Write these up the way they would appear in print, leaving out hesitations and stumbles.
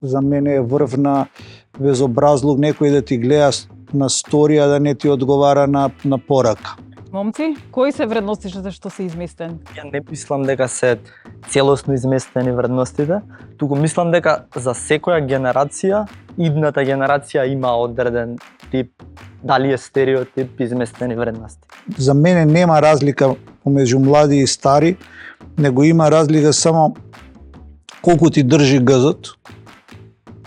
За мене е врв на безобразлук некој да ти гледа на сторија да не ти одговара на порака. Момци, кои се вредностите што се изместени? Ја не мислам дека се целосно изместени вредностите, туку мислам дека за секоја генерација, идната генерација има одреден тип, дали е стереотип, изместени вредности. За мене нема разлика помеѓу млади и стари, него има разлика само колку ти држи гзот.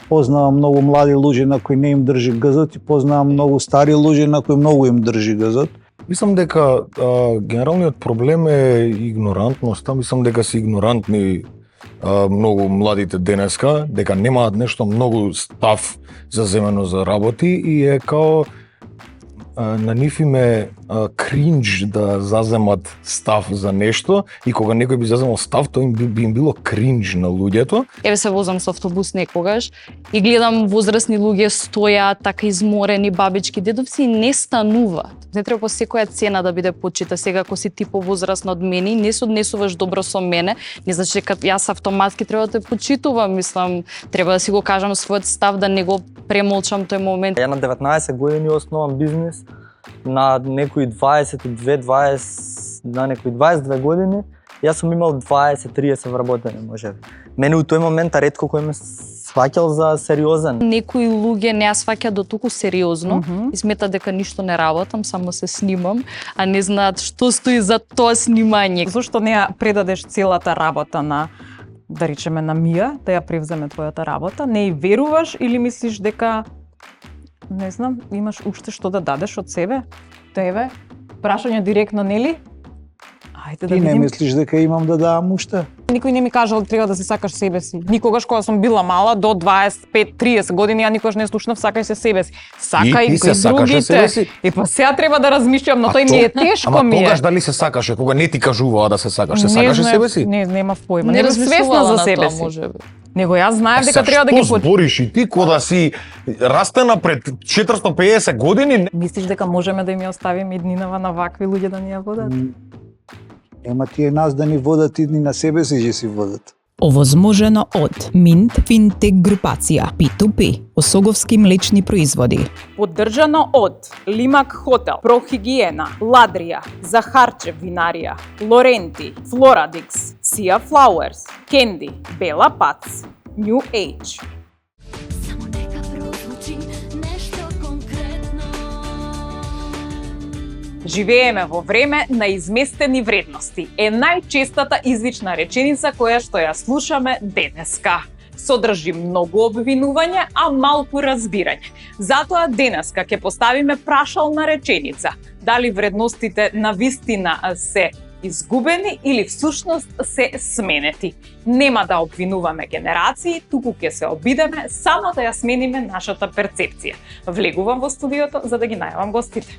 Познавам многу млади луѓе на кои не им држи гзот и познавам многу стари луѓе на кои многу им држи гзот. Мислам дека генералниот проблем е игнорантноста. Мислам дека се игнорантни многу младите денеска, дека немаат нешто многу став заземено за работи и е као на нив им е кринџ да заземат став за нешто и кога некој би заземал став, тоа би им било кринџ на луѓето. Еве се возам со автобус некогаш и гледам возрастни луѓе стојат така изморени, бабички, дедовци, не стануваат. Не треба по секоја цена да биде почита. Сега ако си ти повозрастна од мене и не се однесуваш добро со мене, не значи дека јас автоматски треба да те почитувам, мислам, треба да си го кажам својот став, да не го премолчам тој момент. Ја на 19 години основам бизнис, на некои 22 години, јас сум имал 20-30 вработени, можеби. Мене у тој момент ретко кој ме сваќал за сериозен. Некои луѓе не ја сваќаат дотолку сериозно и сметат дека ништо не работам, само се снимам, а не знаат што стои за тоа снимање. Зошто не ја предадеш целата работа на, да речеме, на Мија, да ја превземе твојата работа? Не и веруваш или мислиш дека, не знам, имаш уште што да дадеш од себе? Тебе? Прашање директно, нели? Ајде да Ти не видим. мислиш дека имам да давам уште? Никој не ми кажал треба да се сакаш себе си. Никогаш кога сум била мала, до 25-30 години, ја никогаш не слушнав сакај се себе си. Сакај И ти се кои сакаше себе си? другите. И па сега треба да размислувам, но тој ми е тешко Ама ми е. тогаш дали се сакаше, кога не ти кажуваа да се сакаш, се Не сакаше знаев- себе си? Не, нема појма. Не Не бев свесна размислувала за на себе тоа, си. можеби. Него јас знаев дека треба да ги Што збориш и ти кога си растена пред 450 години? Мислиш дека можеме да им ја оставиме иднинава на вакви луѓе да ни ја водат? Нема тие нас да ни водат и ни на себе си ќе си водат. Овозможено од Mint Fintech групација P2P, Осоговски млечни производи. Поддржано од Лимак Хотел, Прохигиена, Ладрија, Захарчев винарија, Лоренти, Флорадикс, Сија Флауерс, Кенди, Бела Пац, New Age. Само нека прозвучи нешто конкретно. Живееме во време на изместени вредности. Е најчестата излична реченица која што ја слушаме денеска. Содржи многу обвинување, а малку разбирање. Затоа денеска ќе поставиме прашална реченица. Дали вредностите на вистина се изгубени или всушност се сменети. Нема да обвинуваме генерации, туку ќе се обидеме само да ја смениме нашата перцепција. Влегувам во студиото за да ги најавам гостите.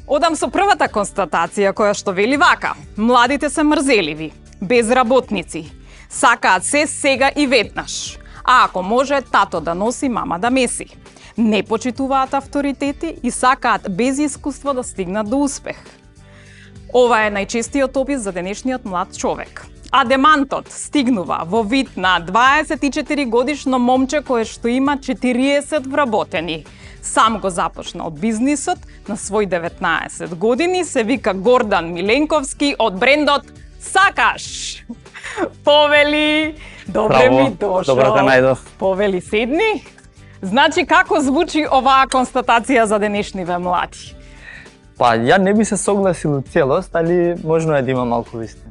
Одам со првата констатација која што вели вака. Младите се мрзеливи, безработници, сакаат се сега и веднаш. А ако може, тато да носи, мама да меси. Не почитуваат авторитети и сакаат без искуство да стигнат до успех. Ова е најчестиот опис за денешниот млад човек. Адемантот стигнува во вид на 24 годишно момче кое што има 40 вработени. Сам го започнал бизнисот на свој 19 години, се вика Гордан Миленковски од брендот Сакаш. Повели, добре Браво, ми дошол. добро те најдов. Повели, седни. Значи, како звучи оваа констатација за денешниве млади? Па ја не би се согласил у целост, али можно е да има малку вистина.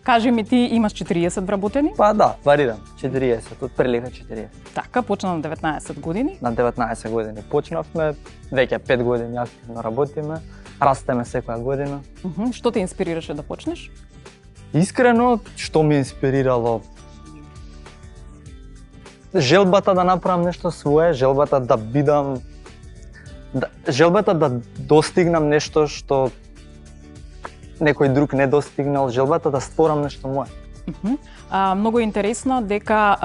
Кажи ми, ти имаш 40 вработени? Па да, варирам, 40, од прилика 40. Така, почна на 19 години. На 19 години почнавме, веќе 5 години активно работиме, растеме секоја година. Што те инспирираше да почнеш? Искрено, што ме инспирирало? Желбата да направам нешто свое, желбата да бидам, желбата да достигнам нешто што некој друг не достигнал, желбата да створам нешто мое. Многу интересно дека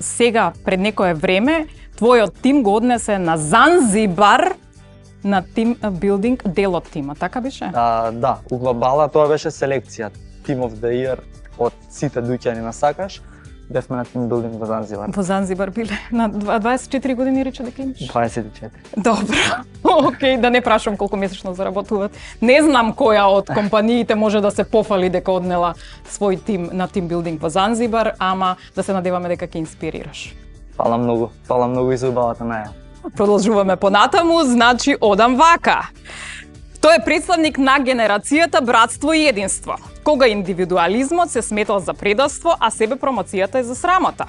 сега пред некое време твојот тим го однесе на Занзибар на тим билдинг дел од тима, така беше? Да, у глобала тоа беше селекција Team of the Year од сите дуќани на Сакаш. Бевме на тимбилдинг во Занзибар. Во Занзибар биле на 24 години рече дека имаш. 24. Добро. Океј, да не прашам колку месечно заработуваат. Не знам која од компаниите може да се пофали дека однела свој тим на тимбилдинг во Занзибар, ама да се надеваме дека ќе инспирираш. Фала многу и за убавата наја. Продолжуваме понатаму, значи одам вака. Тој е представник на генерацијата братство и единство, кога индивидуализмот се сметал за предавство, а себе промоцијата е за срамота.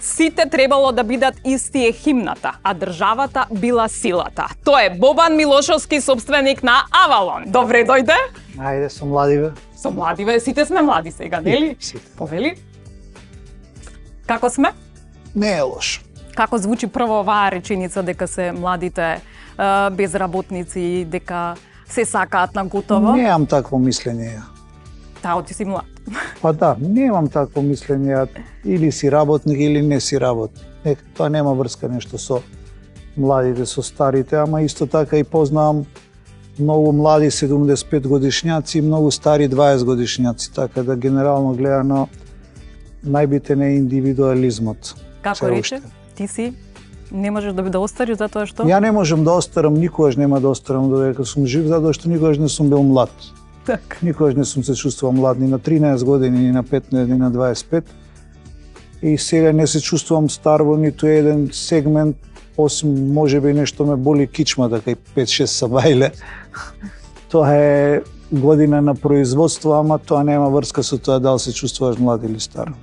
Сите требало да бидат исти е химната, а државата била силата. Тој е Бобан Милошовски, собственик на Авалон. Добре дојде. Ајде, со младиве. Со младиве, сите сме млади сега, нели? Сите. Повели. Како сме? Не е лошо. Како звучи прво оваа реченица дека се младите безработници, дека се сакаат на готово? Немам такво мислење. Тао ти си млад. Па да, немам такво мислење. Или си работник, или не си работник. Тоа нема врска нешто со младите, со старите, ама исто така и познавам многу млади 75 годишњаци и многу стари 20 годишњаци, така да генерално гледано најбитен е индивидуализмот. Како Се рече? уште. Ти си не можеш да остариш затоа што? Ја не можам да остарам, никогаш нема да остарам додека сум жив, затоа што никогаш не сум бил млад. Така. Никогаш не сум се чувствувал млад, ни на 13 години, ни на 15, ни на 25. И сега не се чувствувам стар во ниту еден сегмент, осим можеби нешто ме боли кичмата кај 5-6 сабајле. Тоа е година на производство, ама тоа нема врска со тоа дали се чувствуваш млад или стар.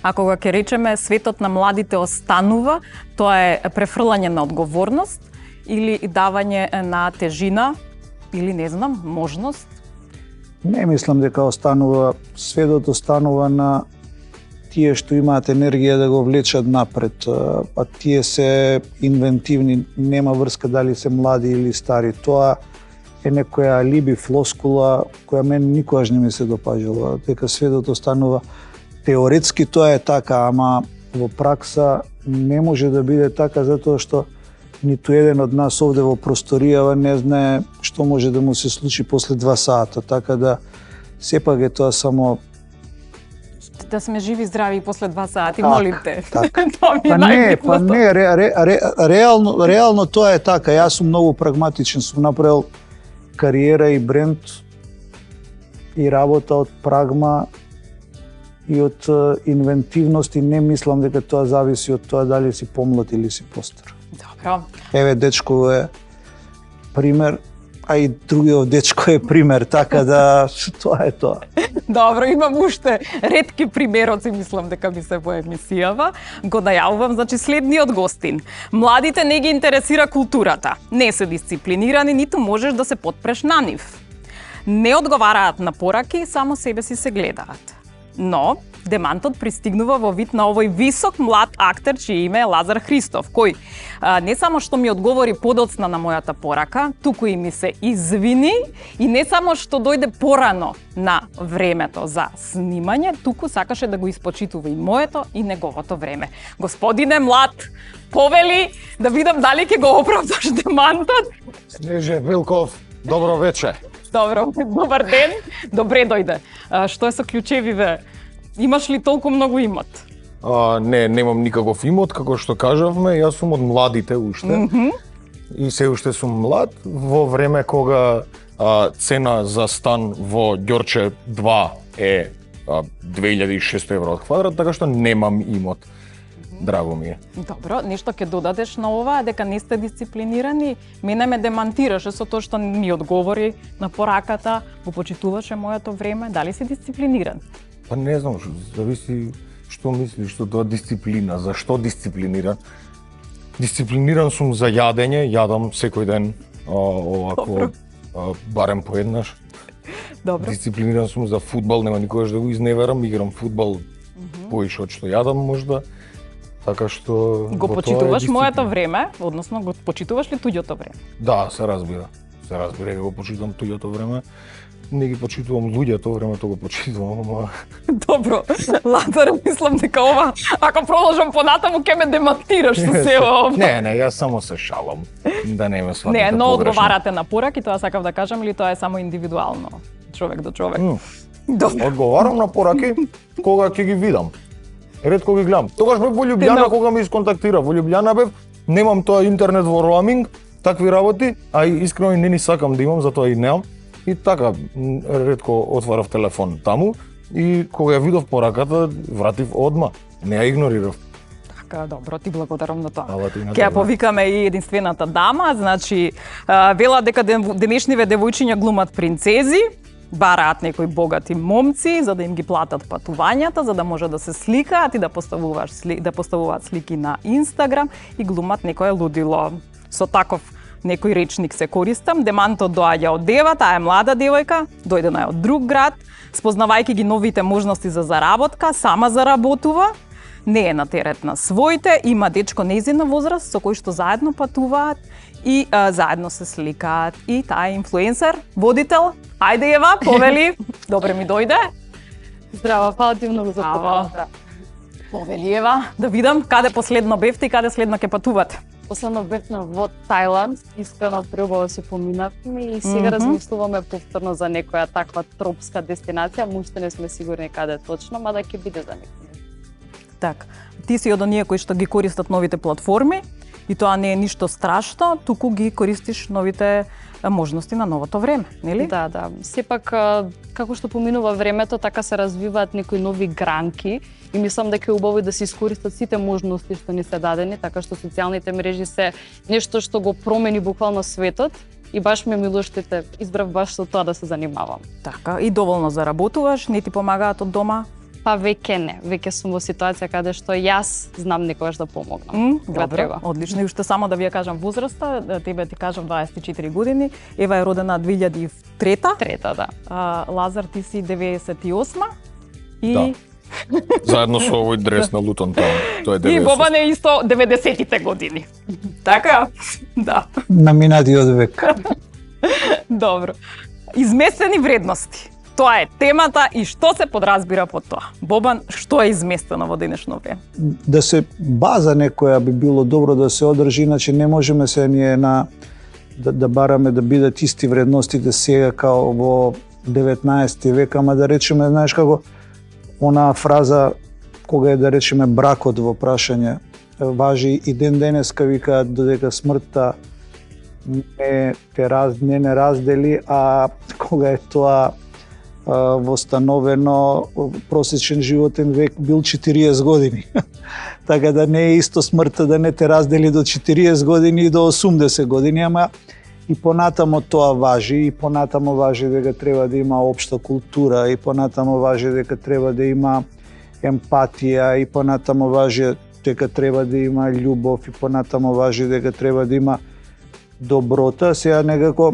А кога ќе речеме светот на младите останува, тоа е префрлање на одговорност или давање на тежина или не знам, можност? Не мислам дека останува, светот останува на тие што имаат енергија да го влечат напред, а тие се инвентивни, нема врска дали се млади или стари. Тоа е некоја алиби флоскула која мен никогаш не ми се допаѓала, дека светот останува. Теоретски тоа е така, ама во пракса не може да биде така затоа што ниту еден од нас овде во просторијава не знае што може да му се случи после 2 сата, така да сепак е тоа само Да сме живи, здрави и после 2 сати, молим те. така. Тоа ми е Па не, најбитното. реално тоа е така. Јас сум многу прагматичен, сум направил кариера и бренд и работа од прагма и од инвентивност и не мислам дека тоа зависи од тоа дали си помлад или си постар. Добро. Еве дечко е пример, а и другиот дечко е пример, така да тоа е тоа. Добро, имам уште ретки примероци, мислам дека би се во емисијава. Го најавувам, значи следниот гостин. Младите не ги интересира културата. Не се дисциплинирани, ниту можеш да се потпреш на нив. Не одговараат на пораки, само себе си се гледаат. Но, демантот пристигнува во вид на овој висок млад актер, чие име е Лазар Христов, кој не само што ми одговори подоцна на мојата порака, туку и ми се извини и не само што дојде порано на времето за снимање, туку сакаше да го испочитува и моето и неговото време. Господине млад, повели да видам дали ќе го оправдаш демантот. Снеже Вилков, добро вече. Добро, добар ден. Добре дојде. Што е со клучевиве? Имаш ли толку многу имот? Не, немам никаков имот, како што кажавме, јас сум од младите уште. И се уште сум млад, во време кога цена за стан во Ѓорче 2 е 2600 евро од квадрат, така што немам имот. Драго ми е. Добро, нешто ќе додадеш на ова, дека не сте дисциплинирани? Мене ме демантираше со тоа што ми одговори на пораката, го почитуваше моето време, дали си дисциплиниран? Па не знам, зависи што мислиш што тоа дисциплина, зашто дисциплиниран. Дисциплиниран сум за јадење, јадам секој ден овако барем поеднаш. Добро. Дисциплиниран сум за фудбал, нема никогаш да го изневерам, играм фудбал поише од што јадам можда. Така што Го почитуваш моето време, односно го почитуваш ли туѓото време? Да, се разбира. Се разбира, го почитувам туѓото време. Не ги почитувам луѓето, времето го почитувам, ама... Добро, Лазар, мислам дека ова, ако продолжам понатаму, ќе ме демантираш со се ова. Не, јас само се шалам. Да не ме сватите Не, но погрешно. одговарате на пораки, тоа сакав да кажам, или тоа е само индивидуално, човек до човек? Добро. Одговарам на пораки кога ќе ги видам. ретко ги гледам. Тогаш бев во Лјубљана кога ме исконтактира. Во Лјубљана бев, немам тоа интернет во роаминг, такви работи, а и искрено и не ни сакам да имам, затоа и немам. И така, ретко отварав телефон таму и кога ја видов пораката, вратив одма. Не ја игнорирав. Така, добро, ти благодарам на тоа. Ала ти на Ќе ја тебе. повикаме и единствената дама, значи вела дека денешниве девојчиња глумат принцези, бараат некои богати момци за да им ги платат патувањата, за да може да се сликаат и да поставуваат слики на Инстаграм и глумат некое лудило. Со таков некој речник се користам. Демантот доаѓа од дева, таа е млада девојка, дојдена е од друг град, спознавајќи ги новите можности за заработка, сама заработува, не е на терет на своите, има дечко нејзина возраст со кој што заедно патуваат и заедно се сликаат. И таа е инфлуенсер, водител. Ајде Ева, повели. Добре ми дојде. Здраво, фала ти многу за Браво. поканата. Повели Ева, да видам каде последно бевте и каде следно ќе патувате. Последно бевме во Тајланд, искрено преубаво се поминавме и сега размислуваме повторно за некоја таква тропска дестинација, уште не сме сигурни каде точно, мада ќе биде за некој. Так, ти си од оние кои што ги користат новите платформи и тоа не е ништо страшно, туку ги користиш новите можности на новото време, нели? Да, да. Сепак, како што поминува времето, така се развиваат некои нови гранки и мислам дека е убаво да се искористат сите можности што ни се дадени, така што социјалните мрежи се нешто што го промени буквално светот и баш ме милоштите, избрав баш со тоа да се занимавам. Така, и доволно заработуваш, не ти помагаат од дома? Па веќе не, веќе сум во ситуација каде што јас знам некогаш да помогнам. Кога Добро, треба. одлично. И уште само да ви ја кажам возраста, тебе ти кажам 24 години, Ева е родена 2003, Трета, да. Лазар ти си 98 и Да. Заедно со овој дрес на Лутон Таун. Тоа е и 90. Бобан е исто 90-тите години. Така? Да. На минатиот век. Добро. Изместени вредности. Тоа е темата и што се подразбира под тоа. Бобан, што е изместено во денешно време? Да се база некоја би било добро да се одржи, иначе не можеме се ние на да бараме да бидат исти вредностите сега као во 19 век, ама да речеме, знаеш како онаа фраза кога е да речеме бракот во прашање важи и ден денеска викаат додека смртта не раздели, а кога е тоа востановено просечен животен век бил 40 години. Така да не е исто смртта да не те раздели до 40 години и до 80 години, ама и понатамо тоа важи, и понатамо важи дека треба да има општа култура, и понатамо важи дека треба да има емпатија, и понатамо важи дека треба да има љубов, и понатамо важи дека треба да има доброта. Сега некако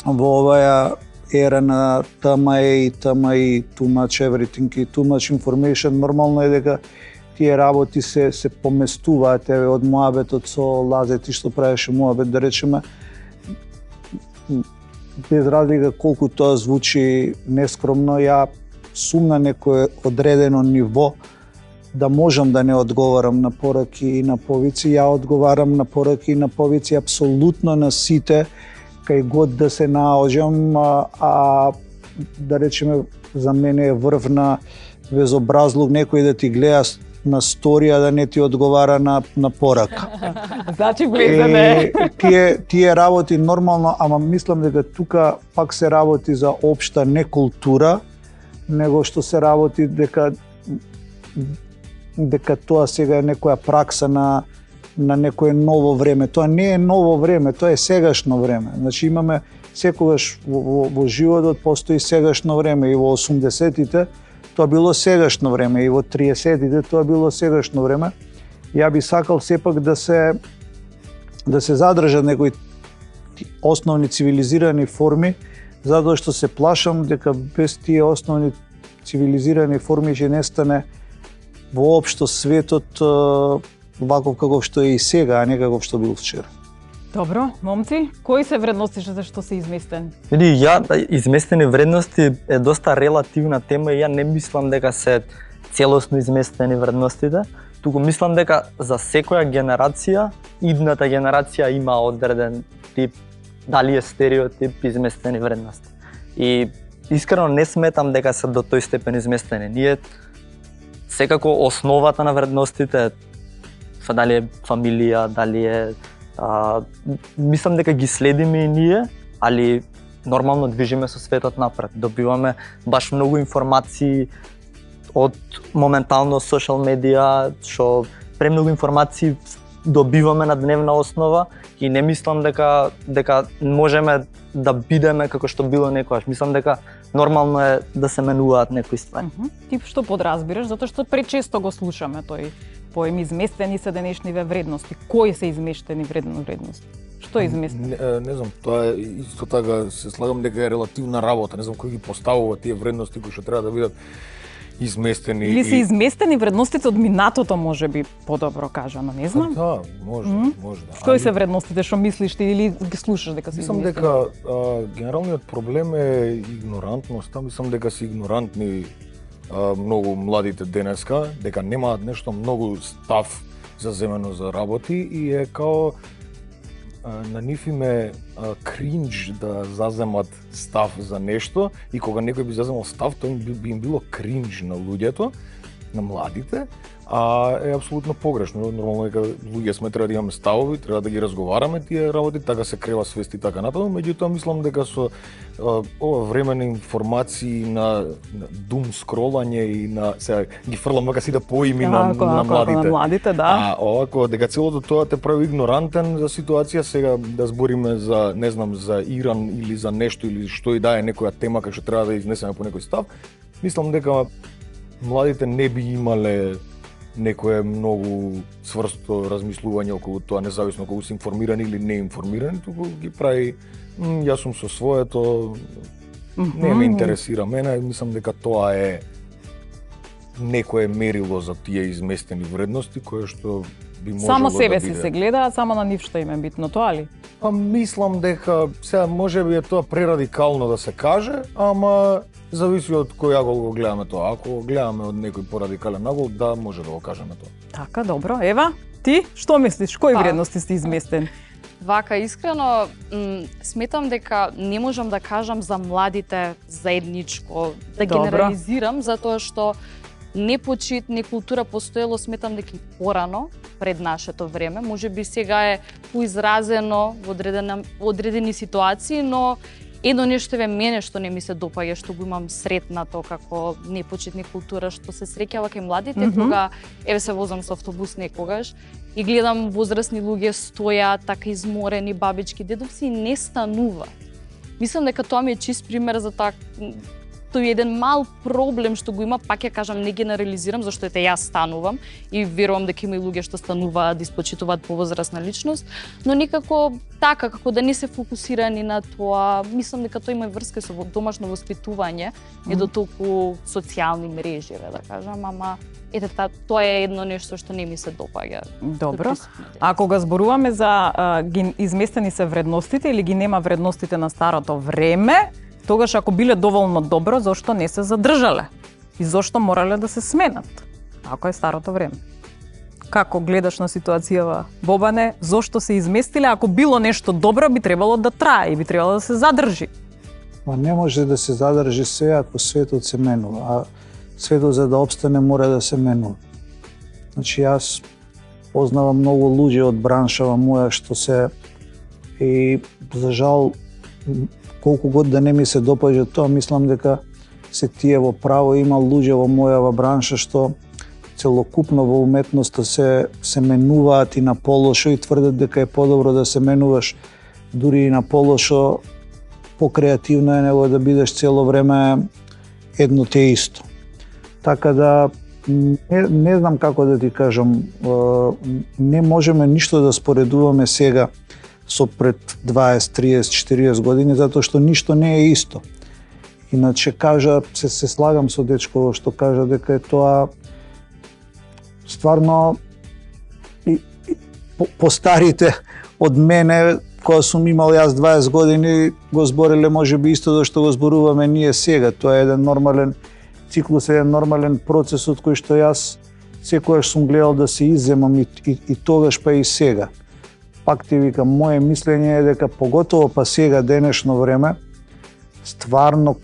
во оваа ера на TMA, too much everything и too much information, нормално е дека тие работи се поместуваат, еве од муабетот со Лазети што правеше муабет, да речеме, без разлика колку тоа звучи нескромно, ја сум на некое одредено ниво да можам да не одговарам на пораки и на повици. Ја одговарам на пораки и на повици апсолутно на сите, кај год да се наоѓам, а да речеме за мене е врв на безобразлук некој да ти гледа на сторија да не ти одговара на порака. Значи влеземе. Тие работи нормално, ама мислам дека тука пак се работи за општа не култура, него што се работи дека тоа сега е некоја пракса на некое ново време. Тоа не е ново време, тоа е сегашно време. Значи имаме секогаш во животот постои сегашно време, и во 80-тите тоа било сегашно време, и во 30-тите тоа било сегашно време. Ја би сакал сепак да се задржат некои основни цивилизирани форми, затоа што се плашам дека без тие основни цивилизирани форми ќе нестане воопшто светот ваков каков што е и сега, а не каков што бил вчера. Добро, момци, кои се вредностите за што се изместени? Види, изместени вредности е доста релативна тема и ја не мислам дека се целосно изместени вредностите, туку мислам дека за секоја генерација, идната генерација има одреден тип, дали е стереотип, изместени вредности. И искрено не сметам дека се до тој степен изместени. Ние секако основата на вредностите, дали е фамилија, дали е мислам дека ги следиме и ние, али нормално движиме со светот напред. Добиваме баш многу информации од моментално социјал медија, што премногу информации добиваме на дневна основа и не мислам дека можеме да бидеме како што било некогаш. Мислам дека нормално е да се менуваат некои ствари. Ти што подразбираш, затоа што пречесто го слушаме тој поем изместени се денешниве вредности. Кои се измештени вредности? Што е изместено? Не знам, тоа е исто така се слагам дека е релативна работа, не знам кој ги поставува тие вредности кои што треба да бидат изместени. Или се изместени вредностите од минатото, можеби подобро кажано, не знам. Да, може да. Што се вредностите што мислиш ти или ги слушаш дека се Мислам изместени? дека генералниот проблем е игнорантноста, мислам дека се игнорантни многу младите денеска, дека немаат нешто многу став заземено за работи и е као на нив им е кринж да заземат став за нешто и кога некој би заземал став, тоа би им било кринж на луѓето, на младите, а е апсолутно погрешно. Нормално дека луѓе сме, треба да имаме ставови, треба да ги разговараме тие работи, така се крева свест и така натаму, меѓутоа мислам дека со ова време на информации, на дум скролање и на сега ги фрлам вака сите поими на младите. Да. Овако дека целото тоа те прави игнорантен за ситуација, сега да збориме за не знам за Иран или за нешто или што и да е некоја тема кај што треба да изнесеме по некој став, мислам дека младите не би имале некое многу цврсто размислување околу тоа, независно колку се информирани или не информирани, туку ги прави јас сум со своето, не ме интересира мене, мислам дека тоа е некое мерило за тие изместени вредности кое што би можело Само себе да си биде. се гледаат, само на нив што им е битно, тоа ли? Па мислам дека сега можеби е тоа прерадикално да се каже, ама зависи од кој агол го гледаме тоа. Ако го гледаме од некој порадикален агол, да, може да го кажеме тоа. Така, добро. Ева, ти што мислиш? Кои Па. вредности сте изместени? Вака, искрено, сметам дека не можам да кажам за младите заедничко, да Добро. генерализирам, затоа што непочит, некултура постоело, сметам дека и порано, пред нашето време. Може би сега е поизразено во одредени ситуации, но едно нешто е мене што не ми се допаѓа, што го имам сретнато како непочит некултура, што се среќава кај младите, кога еве се возам со автобус некогаш и гледам возрастни луѓе стојат така изморени, бабички, дедовци и не стануваат. Мислам дека тоа ми е чист пример за тој еден мал проблем што го има, пак ја кажам, не генерализирам, зашто ете јас станувам и верувам дека има и луѓе што стануваат да испочитуваат повозрасна личност, но никако така, како да не се фокусирани на тоа. Мислам дека тоа има и врска со домашно воспитување, не до толку социјални мрежи, да кажам, ама ете тоа е едно нешто што не ми се допаѓа. Добро. А кога зборуваме за изместени се вредностите или ги нема вредностите на старото време, тогаш ако биле доволно добро, зошто не се задржале? И зошто морале да се сменат? Ако е старото време. Како гледаш на ситуацијава, Бобане, зошто се изместиле? Ако било нешто добро, би требало да трае и би требало да се задржи. Ма не може да се задржи се ако светот се менува, а светот за да опстане мора да се менува. Значи јас познавам многу луѓе од браншава моја што се и за жал колку год да не ми се допаѓа тоа, мислам дека се тие во право. Има луѓе во мојава бранша што целокупно во уметноста се менуваат и на полошо и тврдат дека е подобро да се менуваш дури и на полошо, покреативно е него да бидеш цело време едно те исто. Така да не знам како да ти кажам, не можеме ништо да споредуваме сега со пред 20, 30, 40 години, затоа што ништо не е исто. Иначе кажа, се слагам со дечко што кажа дека е тоа стварно по старите од мене, кога сум имал јас 20 години, го збореле можеби исто зашто го зборуваме ние сега. Тоа е еден нормален циклус, еден нормален процес од кој што јас секогаш сум гледал да се изземам и тогаш па и сега. Пак ти викам, моje мислење е дека поготово па сега денешно време, стварно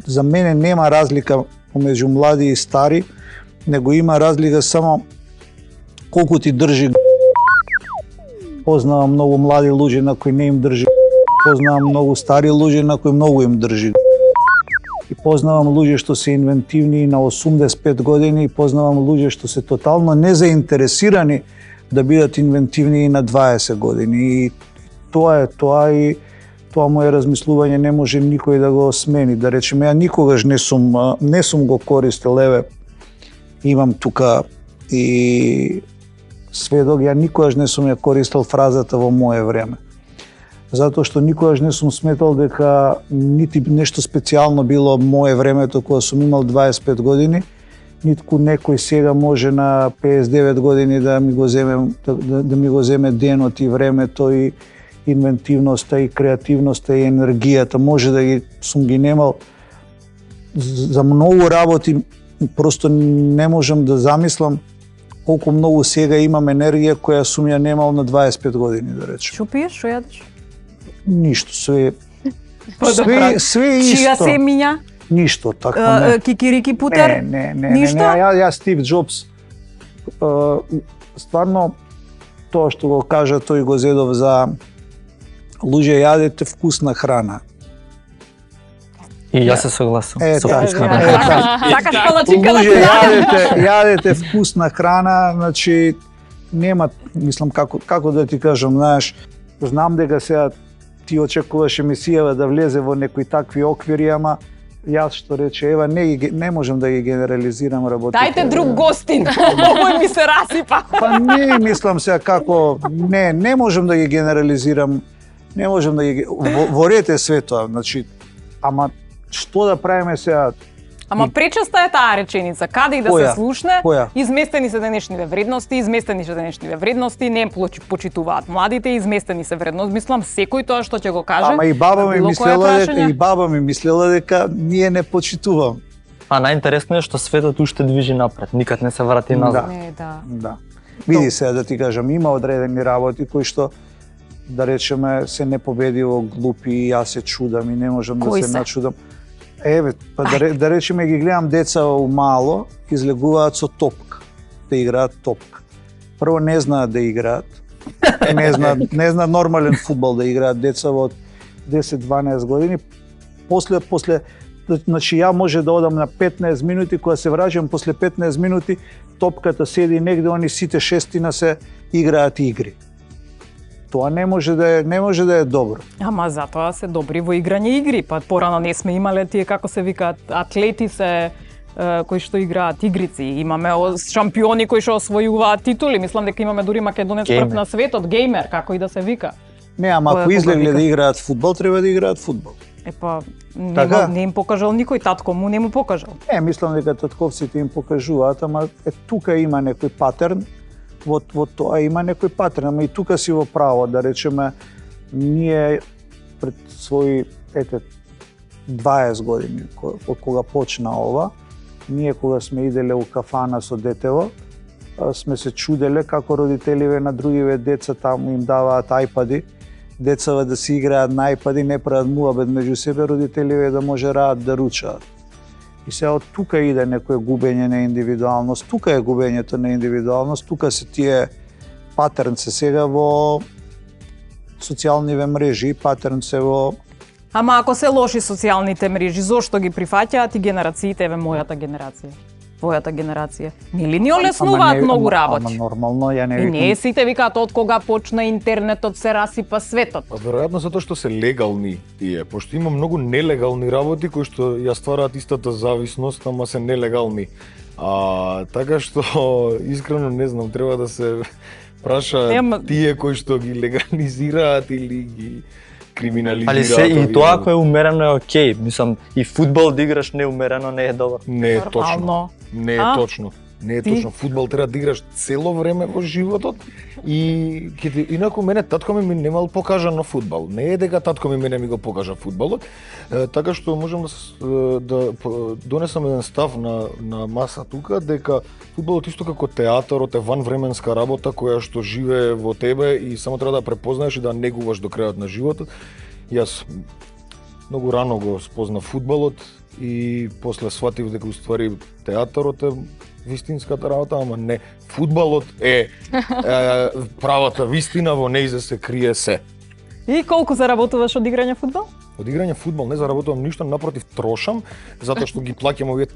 за мене нема разлика помеѓу млади и стари, него има разлика само колку ти држи. Познавам многу млади луѓе на кои не им држи. Познавам многу стари луѓе на кои многу им држи. И познавам луѓе што се инвентивни на 85 години и познавам луѓе што се тотално незаинтересирани да бидат инвентивни и на 20 години. И тоа е тоа моje размислување не може никој да го смени. Да речеме, ја никогаш не сум го користил, еве, имам тука и сведок, ја никогаш не сум ја користил фразата во мое време. Затоа што никогаш не сум сметал дека нити нешто специјално било мое времето кога сум имал 25 години, нитку некој сега може на 59 години да ми го земе денот и времето и инвентивноста и креативноста и енергијата. Може да сум ги немал за многу работи, просто не можам да замислам колку многу сега имам енергија која сум ја немал на 25 години, да речем. Што пиеш, што јадеш? Ништо, све Чија исто. семиња? Ништо, така не. Кикирики путер? Не. Ништо? Ја Стив Џобс, стварно, тоа што го кажа тој го зедов за луѓе јадете вкусна храна. И јас се согласувам со така. вкусна Сакаш палачинка да Луѓе јадете вкусна храна, значи нема, мислам како да ти кажам, знаеш, знам дека сега ти очекуваш емисијава да влезе во некои такви оквири, ама јас што рече, ева, не можам да ги генерализирам работите. Дајте друг гостин. Овој ми се расипа. Па не мислам сега како, не можам да ги генерализирам, не можам да ги во ред е све тоа, значи, ама што да правиме сега? Ама пречеста е таа реченица, каде и да Која? се слушне, Која? изместени се денешните вредности, не почитуваат младите, изместени се вредности. Мислам, секој тоа што ќе го каже. Ама и баба ми било кое мислела дека ние не почитувам. А најинтересно е што светот уште движи напред, никад не се врати назад. Не, да. Да. Види сега да ти кажам, има одредени работи кои што да речеме се непобедиво глупи и јас се чудам и не можам Кои да се се? начудам. Еве, па да речеме ги гледам деца у мало, излегуваат со топка, да играат топка. Прво не знаат да играат, не знаат нормален фудбал да играат деца од 10-12 години. После, значи ја може да одам на 15 минути, кога се враќам после 15 минути, топката седи негде, они сите шестина се играат игри. Тоа не може да е добро. Ама затоа се добри во играње игри, па порано не сме имале тие како се викаат атлети се кои што играат игрици. Имаме шампиони кои што освојуваат титули, мислам дека имаме дури македонец прв на светот, геймер, како и да се вика. Не, ама ако Кога излегле вика? да играат фудбал, треба да играат фудбал. Па Така? не им покажал никој, татко му не му покажал. Не, мислам дека татковците им покажуваат, ама тука има некој патерн, во тоа има некој патерн, ама и тука си во право, да речеме, ние пред своји 20 години, од кога почна ова, ние кога сме иделе у кафана со детево, сме се чуделе како родителиве на другиве деца таму им даваат ајпади, децава да си играат на ајпади, не прават муабет меѓу себе, родителиве да можераат да ручаат. И сега од тука иде некое губење на индивидуалност, тука е губењето на индивидуалност, тука се тие патерн се сега во социјалниве мрежи, патерн се во... Ама ако се лоши социјалните мрежи, зошто ги прифаќаат и генерациите, еве мојата генерација, твојата генерација? Нели ни олеснуваат многу работи? Ама нормално, ја не И викам. не сите викаат од кога почна интернетот се расипа светот. Па веројатно затоа што се легални тие, пошто има многу нелегални работи кои што ја ствараат истата зависност, ама се нелегални. Така што искрено не знам, треба да се праша тие кои што ги легализираат или ги криминализираат. Али се и тоа ако е умерено е окей. Мислам, и фудбал да играш неумерено не е добро. Не е точно. Нормално. Не е точно. Не е Ти? точно. Фудбал треба да играш цело време во животот и инаку мене татко ми немал покажано фудбал. Не е дека татко мене ми го покажа фудбалот, така што можам да донесам еден став на маса тука дека фудбалот исто како театарот е ванвременска работа која што живее во тебе и само треба да препознаеш и да негуваш до крајот на животот. Јас многу рано го спознав фудбалот и после сватив дека уствари театарот е вистинската работа, ама не, фудбалот е правата вистина, во нејзе се крие се. И колку заработуваш од играње фудбал? Од играње фудбал не заработувам ништо, напротив трошам, затоа што ги плаќам овие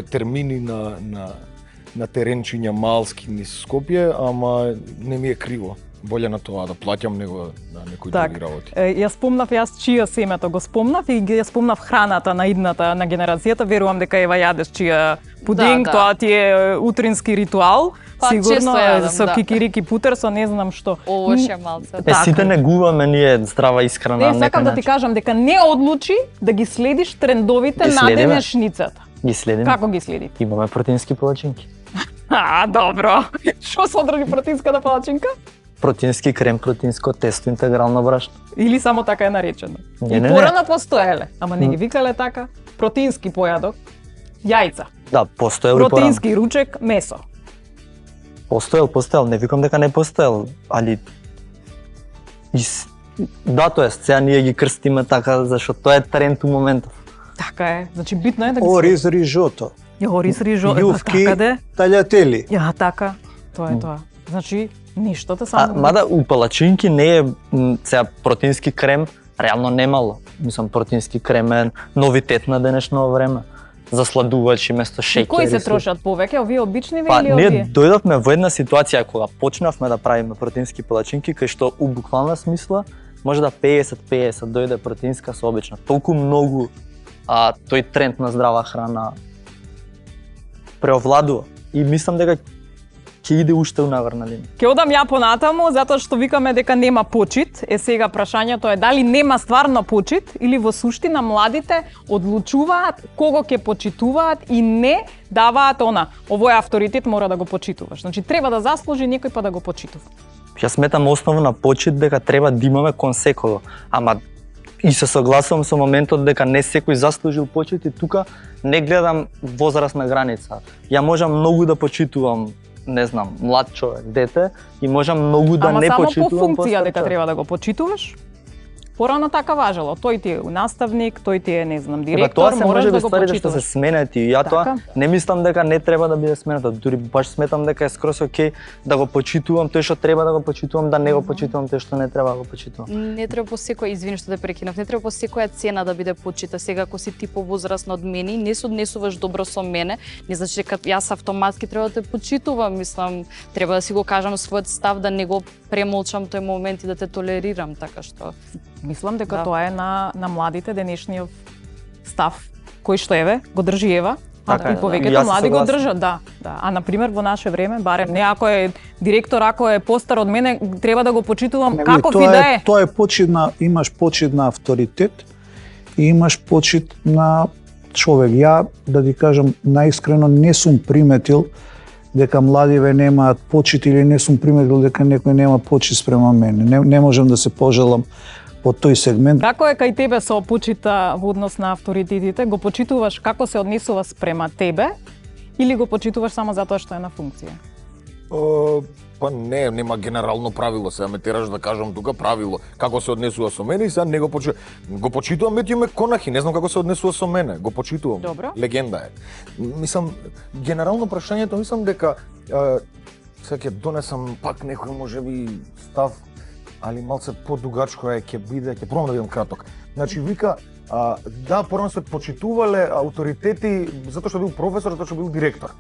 термини на теренчиња малски низ Скопје, ама не ми е криво. Боле на тоа да плаќам него на некои други работи. Ја спомнав јас чија семето го спомнав и ја спомнав храната на идната на генерацијата. Верувам дека ева јадеш чија пудинг, Да. тоа ти е утрински ритуал. Па, Сигурно често јадам, со да. кикирики путер, со не знам што. Овоше малце. Сите негуваме ние здрава исхрана. Не, сакам да ти кажам дека не одлучи да ги следиш трендовите Ги на следиме. денешницата. Ги следиме. Како ги следите? Имаме протеински палачинки. Добро. Што содржи протеинската палачинка? Протеински крем, протеинско тесто, интегрално брашно. Или само така е наречено? Не, И не, порано постоеле, ама не ги викале така. Протеински појадок, јајца, Да, постоел и порано. протеински ручек, месо. Постоел, не викам дека не постоел, али да, тоа е, сега ние ги крстиме така, зашто тоа е тренд у моментов. Така е. Значи битно е да ги Ориз рижото, Ориз рижо, јувки, така де. таљатели. Ја така. Тоа е тоа. Значи ништото само. Мада у палачинки не е сега протеински крем, реално немало. Мислам, протеински крем е новитет на денешно време. Засладувачи место И шеќер. кои се и трошат повеќе, овие обични Па, или ние овие? дојдовме во една ситуација кога почнавме да правиме протеински палачинки, кај што у буквална смисла може да 50-50 дојде протеинска со обична. Толку многу тој тренд на здрава храна преовладува. И мислам дека ќе иде уште унагорна линија. Ќе одам ја понатаму, затоа што викаме дека нема почит. Е сега прашањето е дали нема стварно почит или во суштина младите одлучуваат кого ќе почитуваат и не даваат овој авторитет мора да го почитуваш. Значи треба да заслужи некој па да го почитува. Ја сметам основна почит дека треба да имаме кон секого, ама и се согласувам со моментот дека не секој заслужил почит и тука не гледам возрастна граница. Ја можам многу да почитувам, не знам, млад човек, дете, и можам многу да Ама не само почитувам по функција постар дека човек. треба да го почитуваш. Порано така важело. Тој ти е наставник, тој ти е, не знам, Еба директор, тоа се мораш може да би го стварите што се почитуваш. сменети и ја тоа Така. не мислам дека не треба да биде сменето, дури баш сметам дека е скрос окей да го почитувам тој што треба да го почитувам, да не го почитувам тој што не треба да го почитувам. Не треба по секоја, извини што те прекинав, не треба по секоја цена да биде почита. Сега ако си ти повозрасна од мене и не се однесуваш добро со мене, не значи дека јас автоматски треба да те почитувам, мислам, треба да си го кажам својот став, да не го премолчам тој момент и да те толерирам, така што Мислам дека Да. тоа е на младите денешниот став, кој што еве го држи Ева, а Така е, и да. повеќето Јас млади го согласен. држат, да. А на пример во наше време, барем не ако е директор, ако е постар од мене, треба да го почитувам каков и да е. Тоа е почит на, имаш почит на авторитет и имаш почит на човек. Ја, да ти кажам, наискрено не сум приметил дека младиве немаат почит или не сум приметил дека некој нема почит спрема мене. Не можам да се пожелам по тој сегмент. Како е кај тебе со почита во однос на авторитетите? Го почитуваш како се однесува спрема тебе или го почитуваш само затоа што е на функција? Па не, нема генерално правило, сега ме тераш да кажам тука правило, како се однесува со мене и сега не го почитувам. Го почитувам Метју Маконахи, не знам како се однесува со мене, го почитувам. Добро. Легенда е. Мислам, генерално прашањето, мислам дека сега ќе донесам пак некој можеби став, али малце подугачко е, ќе биде, ќе пробам да бидам краток. Значи вика, да, порано се почитувале авторитети затоа што бил професор, затоа што бил директор.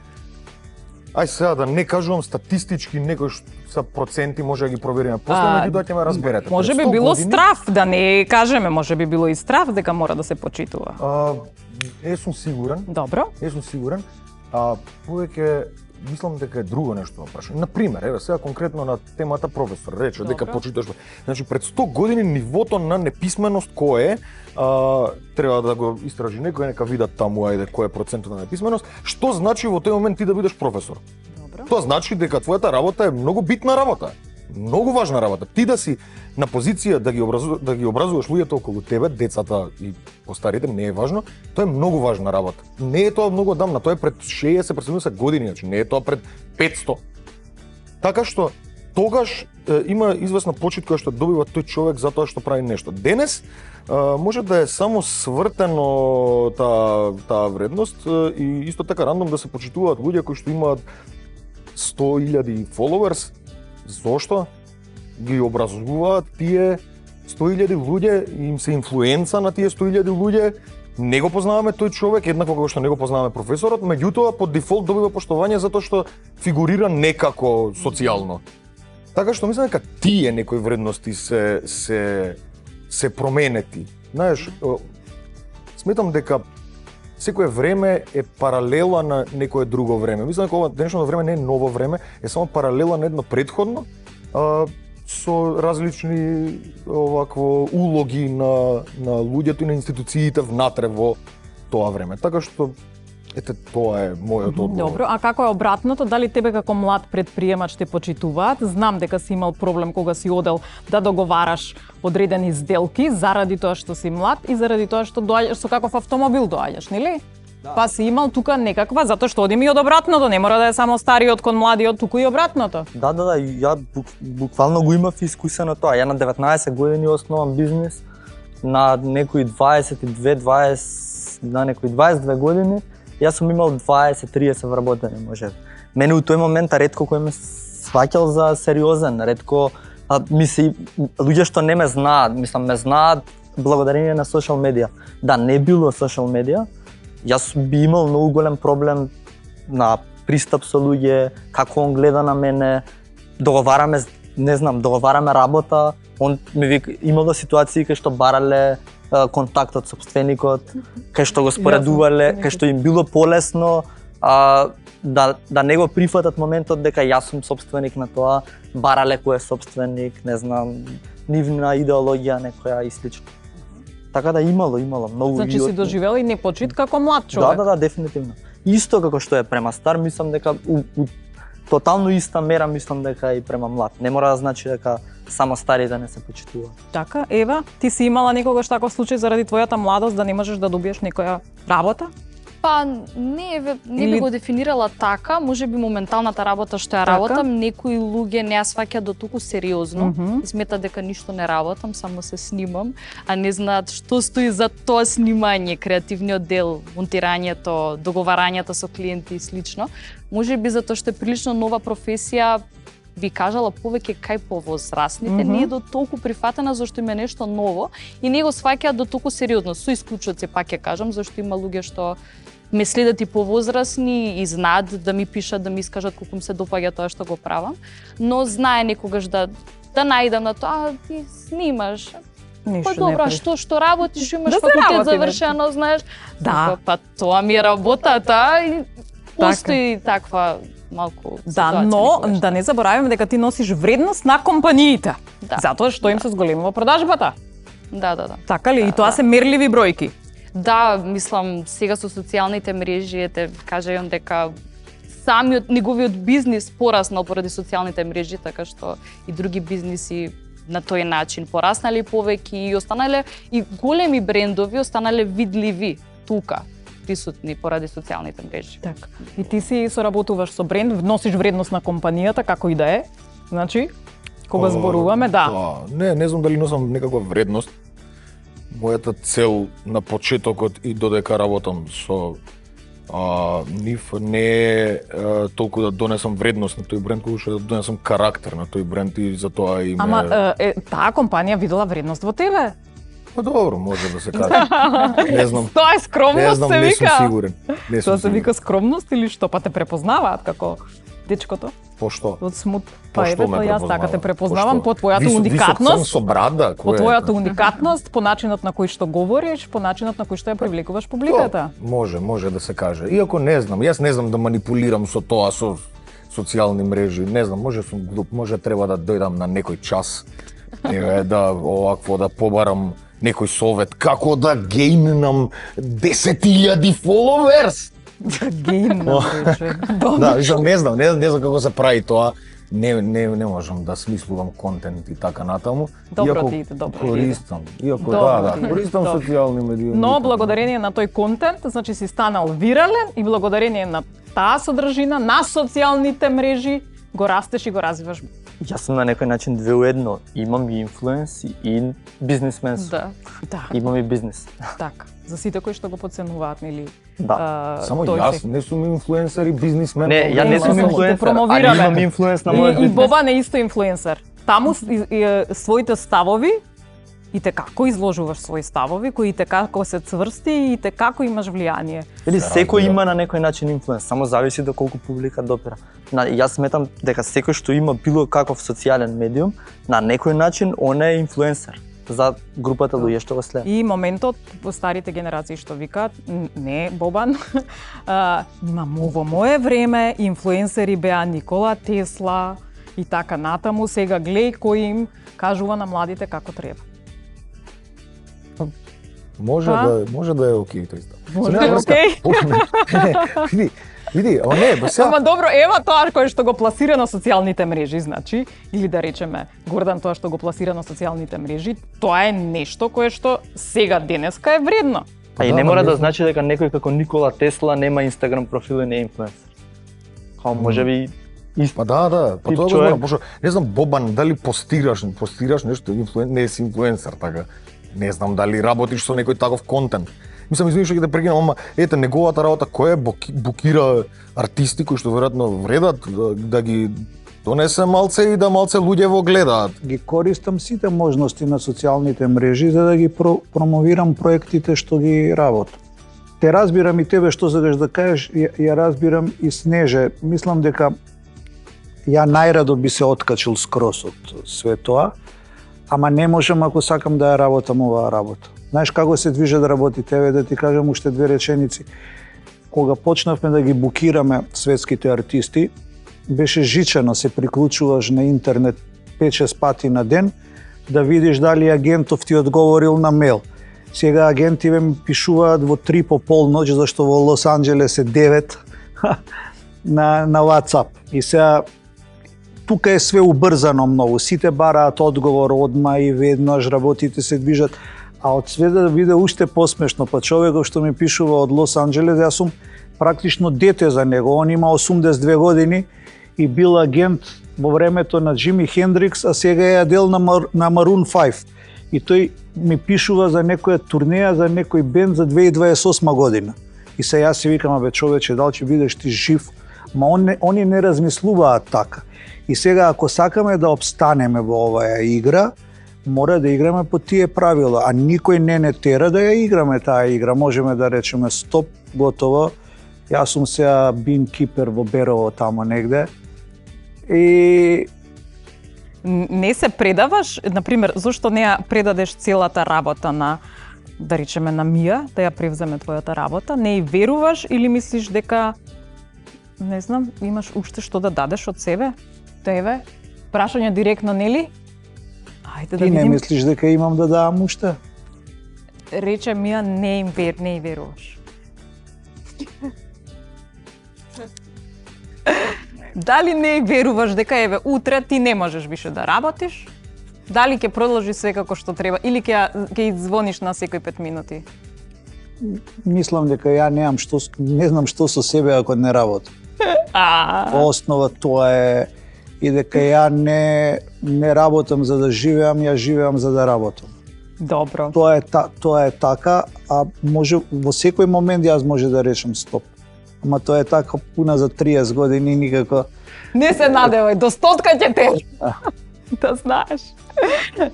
Ај сега да не кажувам статистички некој са проценти може да ги провериме. После меѓутоа ќе ме разберете. Може Пред би 100 било години, страф, да не кажеме, може би било и страф дека мора да се почитува. Не сум сигурен, Добро. не сум сигурен. Повеќе мислам дека е друго нешто да прашам. На пример, еве сега конкретно на темата професор, рече дека Добро. почиташ. Значи пред 100 години нивото на неписменост кој е, треба да го истражи некој, нека видат таму ајде кој е процентот на неписменост. Што значи во тој момент ти да бидеш професор? Добро. Тоа значи дека твојата работа е многу битна работа. Многу важна работа. Ти да си на позиција да ги образуваш луѓето околу тебе, децата и постарите, не е важно, тоа е многу важна работа. Не е тоа многу одамна, тоа е пред 60-70 години, значи не е тоа пред 500. Така што тогаш има известна почит која што добива тој човек за тоа што прави нешто. Денес може да е само свртено таа вредност и исто така рандом да се почитуваат луѓе кои што имаат 100.000 followers. Зошто? Ги образуваат тие 100.000 луѓе, им се инфлуенца на тие 100.000 луѓе. Не го познаваме тој човек, еднакво како што не го познаваме професорот, меѓутоа по дефолт добива поштовање затоа што фигурира некако социјално. Така што мислам дека тие некои вредности се променети. Знаеш, сметам дека секое време е паралела на некое друго време. Мислам дека ова денешно време не е ново време, е само паралела на едно претходно, со различни овакво улоги на луѓето и на институциите внатре во тоа време. Така што ете тоа е мојот одговор. Добро, а како е обратното? Дали тебе како млад предприемач те почитуваат? Знам дека си имал проблем кога си одел да договараш одредени сделки заради тоа што си млад и заради тоа што доаѓаш со каков автомобил доаѓаш, нели? Па си имал тука некаква, затоа што одим и од обратното, не мора да е само стариот кон младиот, туку и обратното. Да, ја буквално го имав искусено тоа. Ја на 19 години основам бизнис, на некои 22, на некои 22 години, јас сум имал 20-30 вработени, може. Мене у тој момент ретко кој ме сваќал за сериозен, ретко луѓе што не ме знаат, ме знаат благодарение на социјал медија. Да, не било социјал медија, јас би имал многу голем проблем на пристап со луѓе, како он гледа на мене, договараме работа, он ми вика, имало ситуации кај што барале контактот собственикот, кај што го споредувале, кај што им било полесно да не го прифатат моментот дека јас сум собственик на тоа, барале кој е собственик, нивна идеологија некоја и слично. Така да имало многу. Значи си доживел и непочит како млад човек. Да, дефинитивно. Исто како што е према стар, мислам дека тотално иста мера мислам дека и према млад. Не мора да значи дека само стари да не се почитува. Така, Ева, ти си имала некогаш таков случај заради твојата младост да не можеш да добиеш некоја работа? Па не би го дефинирала така, можеби моменталната работа што ја работам, некои луѓе не ја сваќаат до туку сериозно и сметат дека ништо не работам, само се снимам, а не знаат што стои за тоа снимање, креативниот дел, монтирањето, договарањето со клиенти и слично. Можеби затоа што е прилично нова професија, би кажала повеќе кај повозрастните, не е до толку прифатена зашто има нешто ново и не го сваќаат до толку сериозно. Со исклучоци пак ќе кажам, зашто има луѓе што ме следат и повозрастни и знаат да ми пишат, да ми искажат колку им се допаѓа тоа што го правам, но знае некогаш да наидам на тоа, ти снимаш. Па добро, што работиш, имаш факултет завршено, знаеш? Да. Па тоа ми е работата и постои таква малку ситуација. Да, но да не забораваме дека ти носиш вредност на компаниите. Да. Затоа што им се зголемува продажбата. Да. Така ли? И тоа се мерливи бројки. Да, мислам, сега со социјалните мрежи, кажајам дека самиот неговиот бизнис пораснал поради социјалните мрежи, така што и други бизниси на тој начин пораснале повеќе и останале и големи брендови останале видливи тука, присутни поради социјалните мрежи. Така. И ти си соработуваш со бренд, носиш вредност на компанијата, како и да е. Значи, кога зборуваме, да. Не знам дали носам некаква вредност. Мојата цел на почетокот и додека работам со нив не е толку да донесам вредност на тој бренд, колку што да донесам карактер на тој бренд и затоа и Ама таа компанија видела вредност во тебе? Па добро, може да се каже. Не знам. Тоа е скромност, се вика. Не сум сигурен. Тоа се вика скромност или што? Па те препознаваат како дечкото? По што? Од смут. Па јас така те препознавам по твојата уникатност. Висок со брада, по твојата уникатност, по начинот на кој што говориш, по начинот на кој што ја привлекуваш публиката. Може да се каже. Иако не знам, јас не знам да манипулирам со тоа, со социјални мрежи, не знам, може сум глуп, може треба да дојдам на некој час, да овакво да побарам некој совет како да гејнам 10.000 followers. Гејнам, да, не знам како се прави тоа. Не можам да смислувам контент и така натаму. Добро ти иде, добро. Користам. Користам социјални медии. Но благодарение на тој контент, значи си станал вирален и благодарение на таа содржина на социјалните мрежи го растеш и го развиваш Јас сум на некој начин две у едно. Имам и инфлуенс и бизнисмен сум. Да, Имам и бизнес. така. За сите кои што го подценуваат, нели? Да. Само тој јас се- не сум инфлуенсер и бизнисмен. Не, ја не сум Само инфлуенсер, те промовираме. али имам инфлуенс на мојот И бизнес. Бобан е исто инфлуенсер. Таму своите ставови и те како изложуваш свои ставови, кои те како се цврсти и те како имаш влијание. Или Се секој разбира. има на некој начин инфлуенс, само зависи до колку публика допира. Јас сметам дека секој што има било каков социјален медиум, на некој начин он е инфлуенсер за групата луѓе што го следат. И моментот по старите генерации што викаат, не Бобан, во мое време инфлуенсери беа Никола Тесла и така натаму, сега глеј кој им кажува на младите како треба. Може да е окей тој став. Може Со да е нема врска. окей? Види, о не, ба сега Ама добро, ева тоа кој што го пласира на социјалните мрежи, значи, или да речеме Гордан тоа што го пласира на социјалните мрежи, тоа е нешто кое што сега денеска е вредно. А и Да, не ма мора не да знам. значи дека некој како Никола Тесла нема Инстаграм профил и не е инфлуенсер. Као можеби Па да, па Тип тоа го човек. знам, пошто не знам Бобан дали постираш нешто не си инфлуенсер така. Не знам дали работиш со некој таков контент. Мислам, извини што ќе те прекинам, ама ете неговата работа кој е букира артисти кои што веројатно вредат да ги донесе малце и да малце луѓе во гледаат. Ги користам сите можности на социјалните мрежи за да ги промовирам проектите што ги работам. Те разбирам и тебе што сакаш да кажеш, ја разбирам и Снеже. Мислам дека ја најрадо би се откачил скрос од све тоа, ама не можам ако сакам да ја работам оваа работа. Знаеш како се движат работите, еве да ти кажам уште две реченици. Кога почнавме да ги букираме светските артисти, беше жичено, се приклучуваш на интернет 5-6 пати на ден да видиш дали агентов ти одговорил на мејл. Сега агентиве ми пишуваат во 3 по полноќ, зашто во Лос Анџелес е 9 на WhatsApp. И сега тука е све убрзано многу. Сите бараат одговор одма и веднаш, работите се движат. А од све да биде уште посмешно, па човекот што ми пишува од Лос Анџелес, јас сум практично дете за него. Он има 82 години и бил агент во времето на Джими Хендрикс, а сега е дел на Maroon 5. И тој ми пишува за некоја турнеја, за некој бенд за 2028 година. И се јас си викам, бе човече, дали ќе бидеш ти жив? Ма они не размислуваат така. И сега ако сакаме да обстанеме во оваа игра, мора да играме по тие правила, а никој не тера да ја играме таа игра. Можеме да речеме стоп, готово. Јас сум сега бинкипер во Берово тамо негде. И Не се предаваш, например, зошто не ја предадеш целата работа на, да речеме, на Мија, да ја превземе твојата работа? Не и веруваш или мислиш дека, не знам, имаш уште што да дадеш од себе? Тебе? Прашање директно, нели? Ајде да ти не видим. мислиш дека имам да давам уште? Рече Мија, не им веруваш. Дали не веруваш дека еве утре ти не можеш више да работиш? Дали ќе продолжи све како што треба или ќе звониш на секој 5 минути? Мислам дека ја не знам што со себе ако не работам. Во основа тоа е и дека ја не работам за да живеам, ја живеам за да работам. Добро. Тоа е така, а може во секој момент јас може да речем стоп. Ама тоа е така пуна за 30 години и никако. Не се надевај, до 100 ќе те. Да знаеш.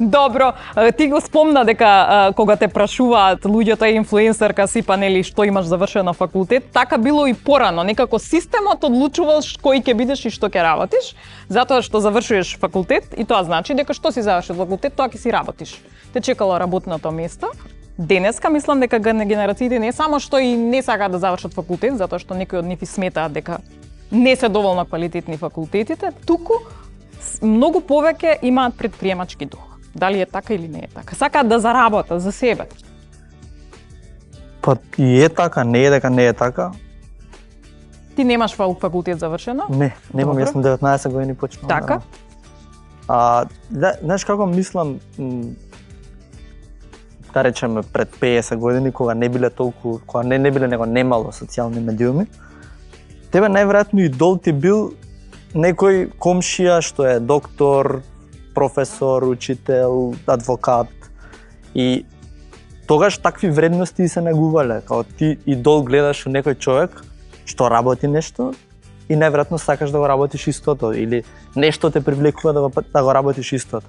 Добро, ти го спомна дека кога те прашуваат луѓето е инфлуенсерка си, па нели што имаш завршено факултет, така било и порано, некако системот одлучувал кој ќе бидеш и што ќе работиш, затоа што завршуваш факултет и тоа значи дека што си завршил факултет, тоа ќе си работиш. Те чекало работното место. Денеска мислам дека генерациите не само што и не сакаат да завршат факултет, затоа што некои од нив сметаат дека не се доволно квалитетни факултетите, туку многу повеќе имаат предприемачки дух. Дали е така или не е така? Сакаат да заработат за себе. Па и е така, не е дека не е така. Ти немаш факултет завршено? Не, немам, Добро. јас сум 19 години почнав. Така? Знаеш како мислам, да речеме пред 50 години кога не биле толку, кога не биле него немало социјални медиуми, тебе најверојатно идол ти бил некој комшија што е доктор, професор, учител, адвокат и тогаш такви вредности се негувале, као ти идол гледаш у некој човек што работи нешто и најверојатно сакаш да го работиш истото или нешто те привлекува да го работиш истото.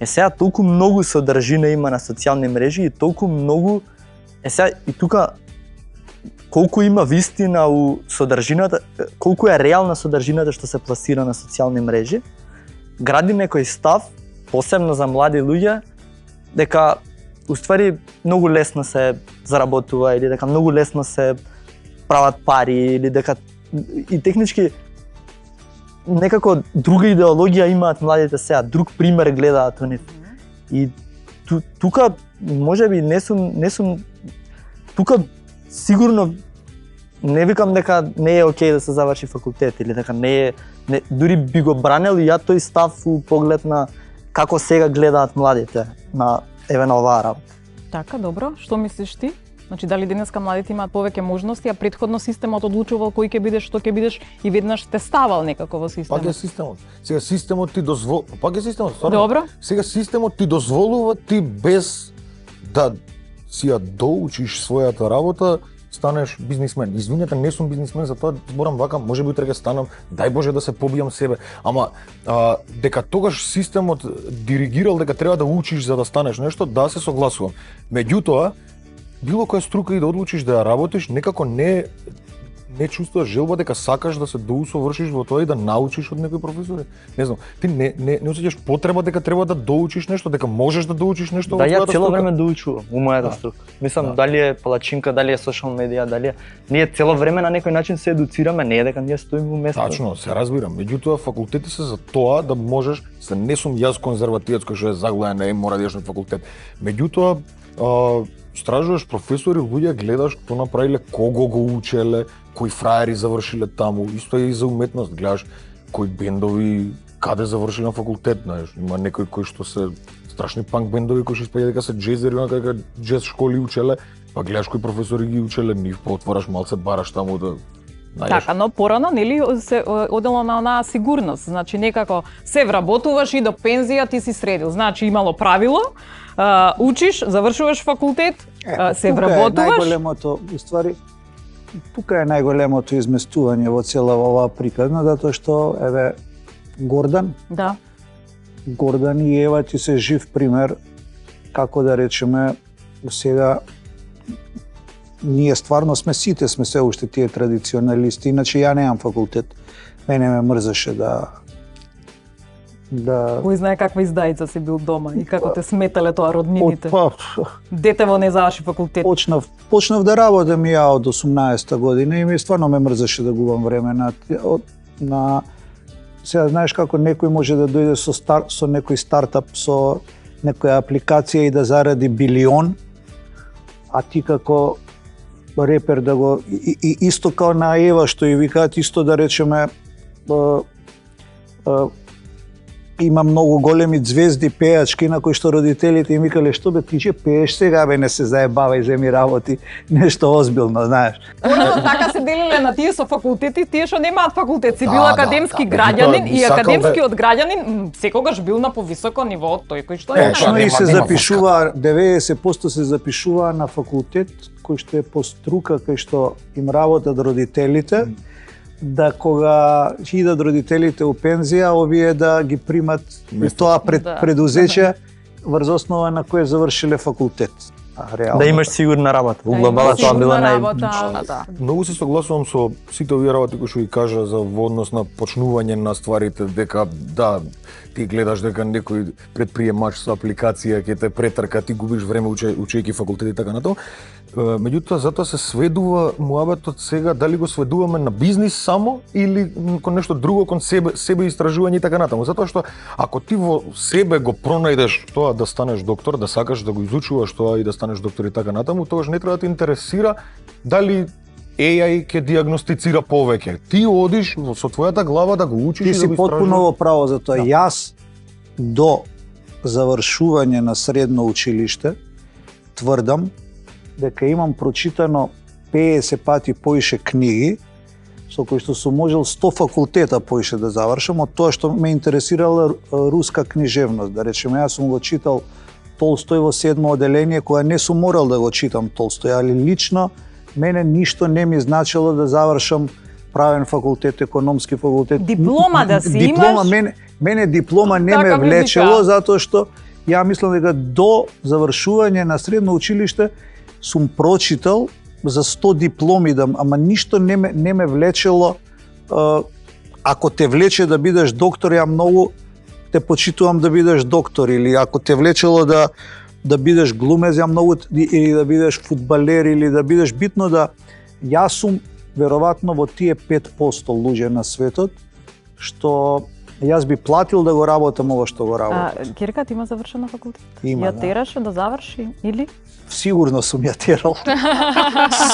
Сега толку многу содржина има на социјални мрежи и толку многу сега и тука колку има вистина у содржината, колку е реална содржината што се пласира на социјални мрежи, гради некој став, посебно за млади луѓе, дека уствари многу лесно се заработува или дека многу лесно се прават пари или дека и технички некако друга идеологија имаат младите сега, друг пример гледаат они. И тука можеби не сум тука сигурно не викам дека не е окей да се заврши факултет или дека дури би го бранел и ја тој став у поглед на како сега гледаат младите на оваа работа. Така, добро. Што мислиш ти? Значи, дали денеска младите имаат повеќе можности, а претходно системот одлучувал кој ќе бидеш, што ќе бидеш и веднаш те ставал некако во системот? Пак е системот. Сега системот ти дозволува, пак е системот, стварно. Добро. Сега системот ти дозволува ти без да си ја доучиш својата работа, станеш бизнисмен. Извинете, не сум бизнисмен, затоа зборам вака, можеби утре ќе станам, дај Боже да се побијам себе. Ама дека тогаш системот диригирал дека треба да учиш за да станеш нешто, да, се согласувам. Меѓутоа, било која струка и да одлучиш да ја работиш, некако не чувствуваш желба дека сакаш да се доусовршиш во тоа и да научиш од некој професор. Не знам, ти не осеќаш потреба дека треба да доучиш нешто, дека можеш да доучиш нешто во твојата струка. Да, ја цело време доучувам у мојата струка. Мислам, дали е палачинка, дали е социјална медија, дали е... Ние цело време на некој начин се едуцираме, не е дека ние стоиме у место. Тачно, се разбирам. Меѓутоа, факултети се за тоа да можеш, не сум јас конзервативец кој што е загледан, мора да идеш на факултет. Меѓутоа, стражуваш професори, луѓе гледаш што направиле, кого го учеле, кои фраери завршиле таму, исто е и за уметност, гледаш кои бендови каде завршиле на факултет, знаеш, има некои кои што се страшни панк бендови кои што испаѓа дека се џезери, дека џез школи учеле, па гледаш кои професори ги учеле, нив па отвараш малце бараш таму да најдеш. Така, но порано нели се одело на онаа сигурност, значи некако се вработуваш и до пензија ти си средил, значи имало правило, учиш, завршуваш факултет, се вработуваш. Тука е најголемото, уствари, тука е најголемото изместување во цела оваа приказна, затоа што, еве, Гордан и Ева ти се жив пример, како да речеме, сега ние стварно сите сме се уште тие традиционалисти, иначе ја немам факултет. Мене ме мрзеше да Кој знае каква издајца си бил дома и како те сметале тоа роднините. Детево не заврши факултет. Почнав да работам и ја од 18-та година и ми стварно ме мрзеше да губам време на сега знаеш како некој може да дојде со некој стартап, со некоја апликација и да заради билион, а ти како репер да го исто као на Ева што и викаат, исто да речеме има многу големи звезди пеачки на кои што родителите им викале што бе ти че пееш сега, бе не се заебавај, земи работи нешто озбилно, знаеш. Така се делиле на тие со факултети, тие што немаат факултет, си бил академски граѓанин и академскиот граѓанин секогаш бил на повисоко ниво од тој кој што е. Точно, и се запишува 90% се запишува на факултет кој што е по струка кај што им работат родителите, да кога идат родителите у пензија, овие да ги примат тоа предузече врз основа на кој завршиле факултет. Да имаш сигурна работа. У глобала тоа била Многу се согласувам со сите овие работи кои што ги кажа за во однос на почнување на стварите, дека да, ти гледаш дека некој предприемач со апликација ќе те претрка, ти губиш време учејќи факултет и така натаму. Меѓутоа, затоа се сведува муабетот сега, дали го сведуваме на бизнис само или кон нешто друго, кон себе истражување и така натаму. Затоа што ако ти во себе го пронајдеш тоа да станеш доктор, да сакаш да го изучуваш тоа и да станеш доктор и така натаму, тогаш не треба да те интересира дали AI ќе диагностицира повеќе. Ти одиш со твојата глава да го учиш и да го истражуваш. Ти си потпуно во право за тоа. Јас до завршување на средно училиште тврдам дека имам прочитано 50 пати поише книги со кој што сум можел 100 факултета поише да завршам, од тоа што ме интересирала руска книжевност. Да речеме, јас сум го читал Толстој во 7 оделение, кога не сум морал да го читам Толстој, али лично мене ништо не ми значило да завршам правен факултет, економски факултет. Диплома да си диплома, имаш? мене диплома не Така ме ми влечело, вика. затоа што ја мислам дека до завршување на средно училиште сум прочитал за 100 дипломи, ама ништо не ме влечело. Ако те влече да бидеш доктор, ја многу те почитувам да бидеш доктор, или ако те влечело да бидеш глумец, ја многу, или да бидеш фудбалер, или да бидеш битно да јас сум веројатно во тие 5% луѓе на светот што јас би платил да го работам ова што го работам. Кирка, ти има завршена факултет? Има, Ја да. тераше да заврши или? Сигурно сум ја терал.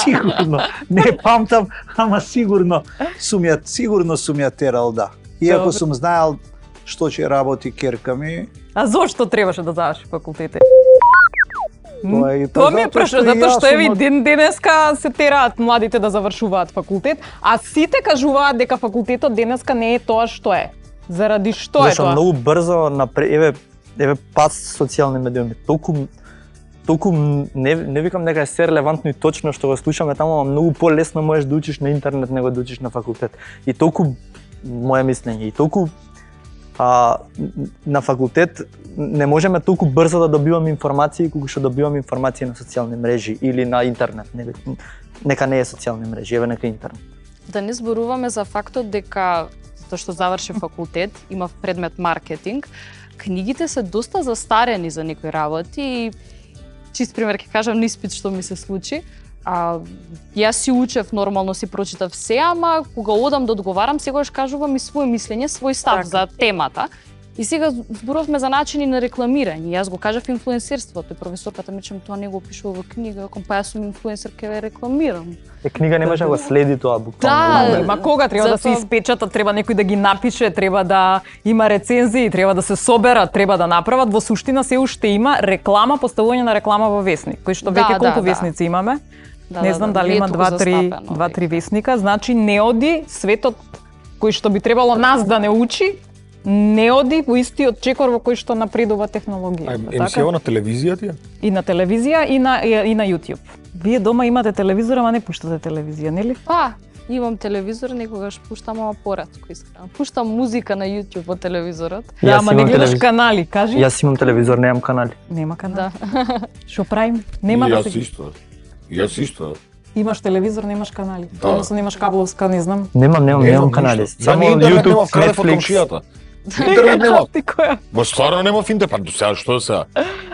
Сигурно. Не памтам, ама сигурно сум ја терал, да. Иако Добре. сум знаел што ќе работи керка ми, А зошто требаше да заврши факултете? Тоа е и Тоа ми е затоа што прашање, и затоа јас што сум еви од- денеска се тераат младите да завршуваат факултет, а сите кажуваат дека факултетот денеска не е тоа што е. Заради што е Зашто тоа? многу брзо еве пас социјални медиуми. Толку не викам дека е се релевантно и точно што го слушаме таму, ама многу полесно можеш да учиш на интернет него да учиш на факултет. И толку моје мислење, и толку на факултет не можеме толку брзо да добиваме информации колку што добиваме информации на социјални мрежи или на интернет. Нека не е социјални мрежи, еве нека интернет. Да не зборуваме за фактот дека затоа што заврши факултет, има предмет маркетинг, книгите се доста застарени за некои работи и чист пример ќе кажам на испит што ми се случи. Јас си учев нормално, си прочитав се, ама кога одам да одговарам, секогаш кажувам и свое мислење, свој став Така. за темата. И сега зборовме за начини на рекламирање. Јас го кажав инфлуенсерството и професорката ми речем тоа не го пишува во книга, ком па јас сум инфлуенсер, ќе ве рекламирам. Книга не може да го следи тоа буквално. Да, Ма кога треба да се Затоа- испечатат, треба некој да ги напише, треба да има рецензии, треба да се соберат, треба да направат. Во суштина се уште има реклама, поставување на реклама во весник, кој што Да, веќе колку да. весници имаме? Да, Не знам дали има не е толку застапено, 2-3 весника, значи не оди светот кој што би требало нас да не учи, не оди во истиот чекор во кој што напредува технологија. Емисија на телевизија ти е? И на телевизија и на YouTube. Вие дома имате телевизор, ама не пуштате телевизија, нели? Па, имам телевизор, некогаш пуштам ама поратко искрено. Пуштам музика на YouTube во телевизорот. Да, Јас ама не имам гледаш телевизор. канали, кажи. Јас имам телевизор, немам канали. Нема канали. Да. Што правим? Нема да Јас се... исто. Јас исто. Имаш телевизор, немаш канали. Да. Односно немаш кабловска, не знам. Немам канали. ништо. Ја Само ни интернет YouTube, немав краде во Netflix. комшијата. Интернет немав. Ти која? Ба стварно немав интернет, па до сега што сега?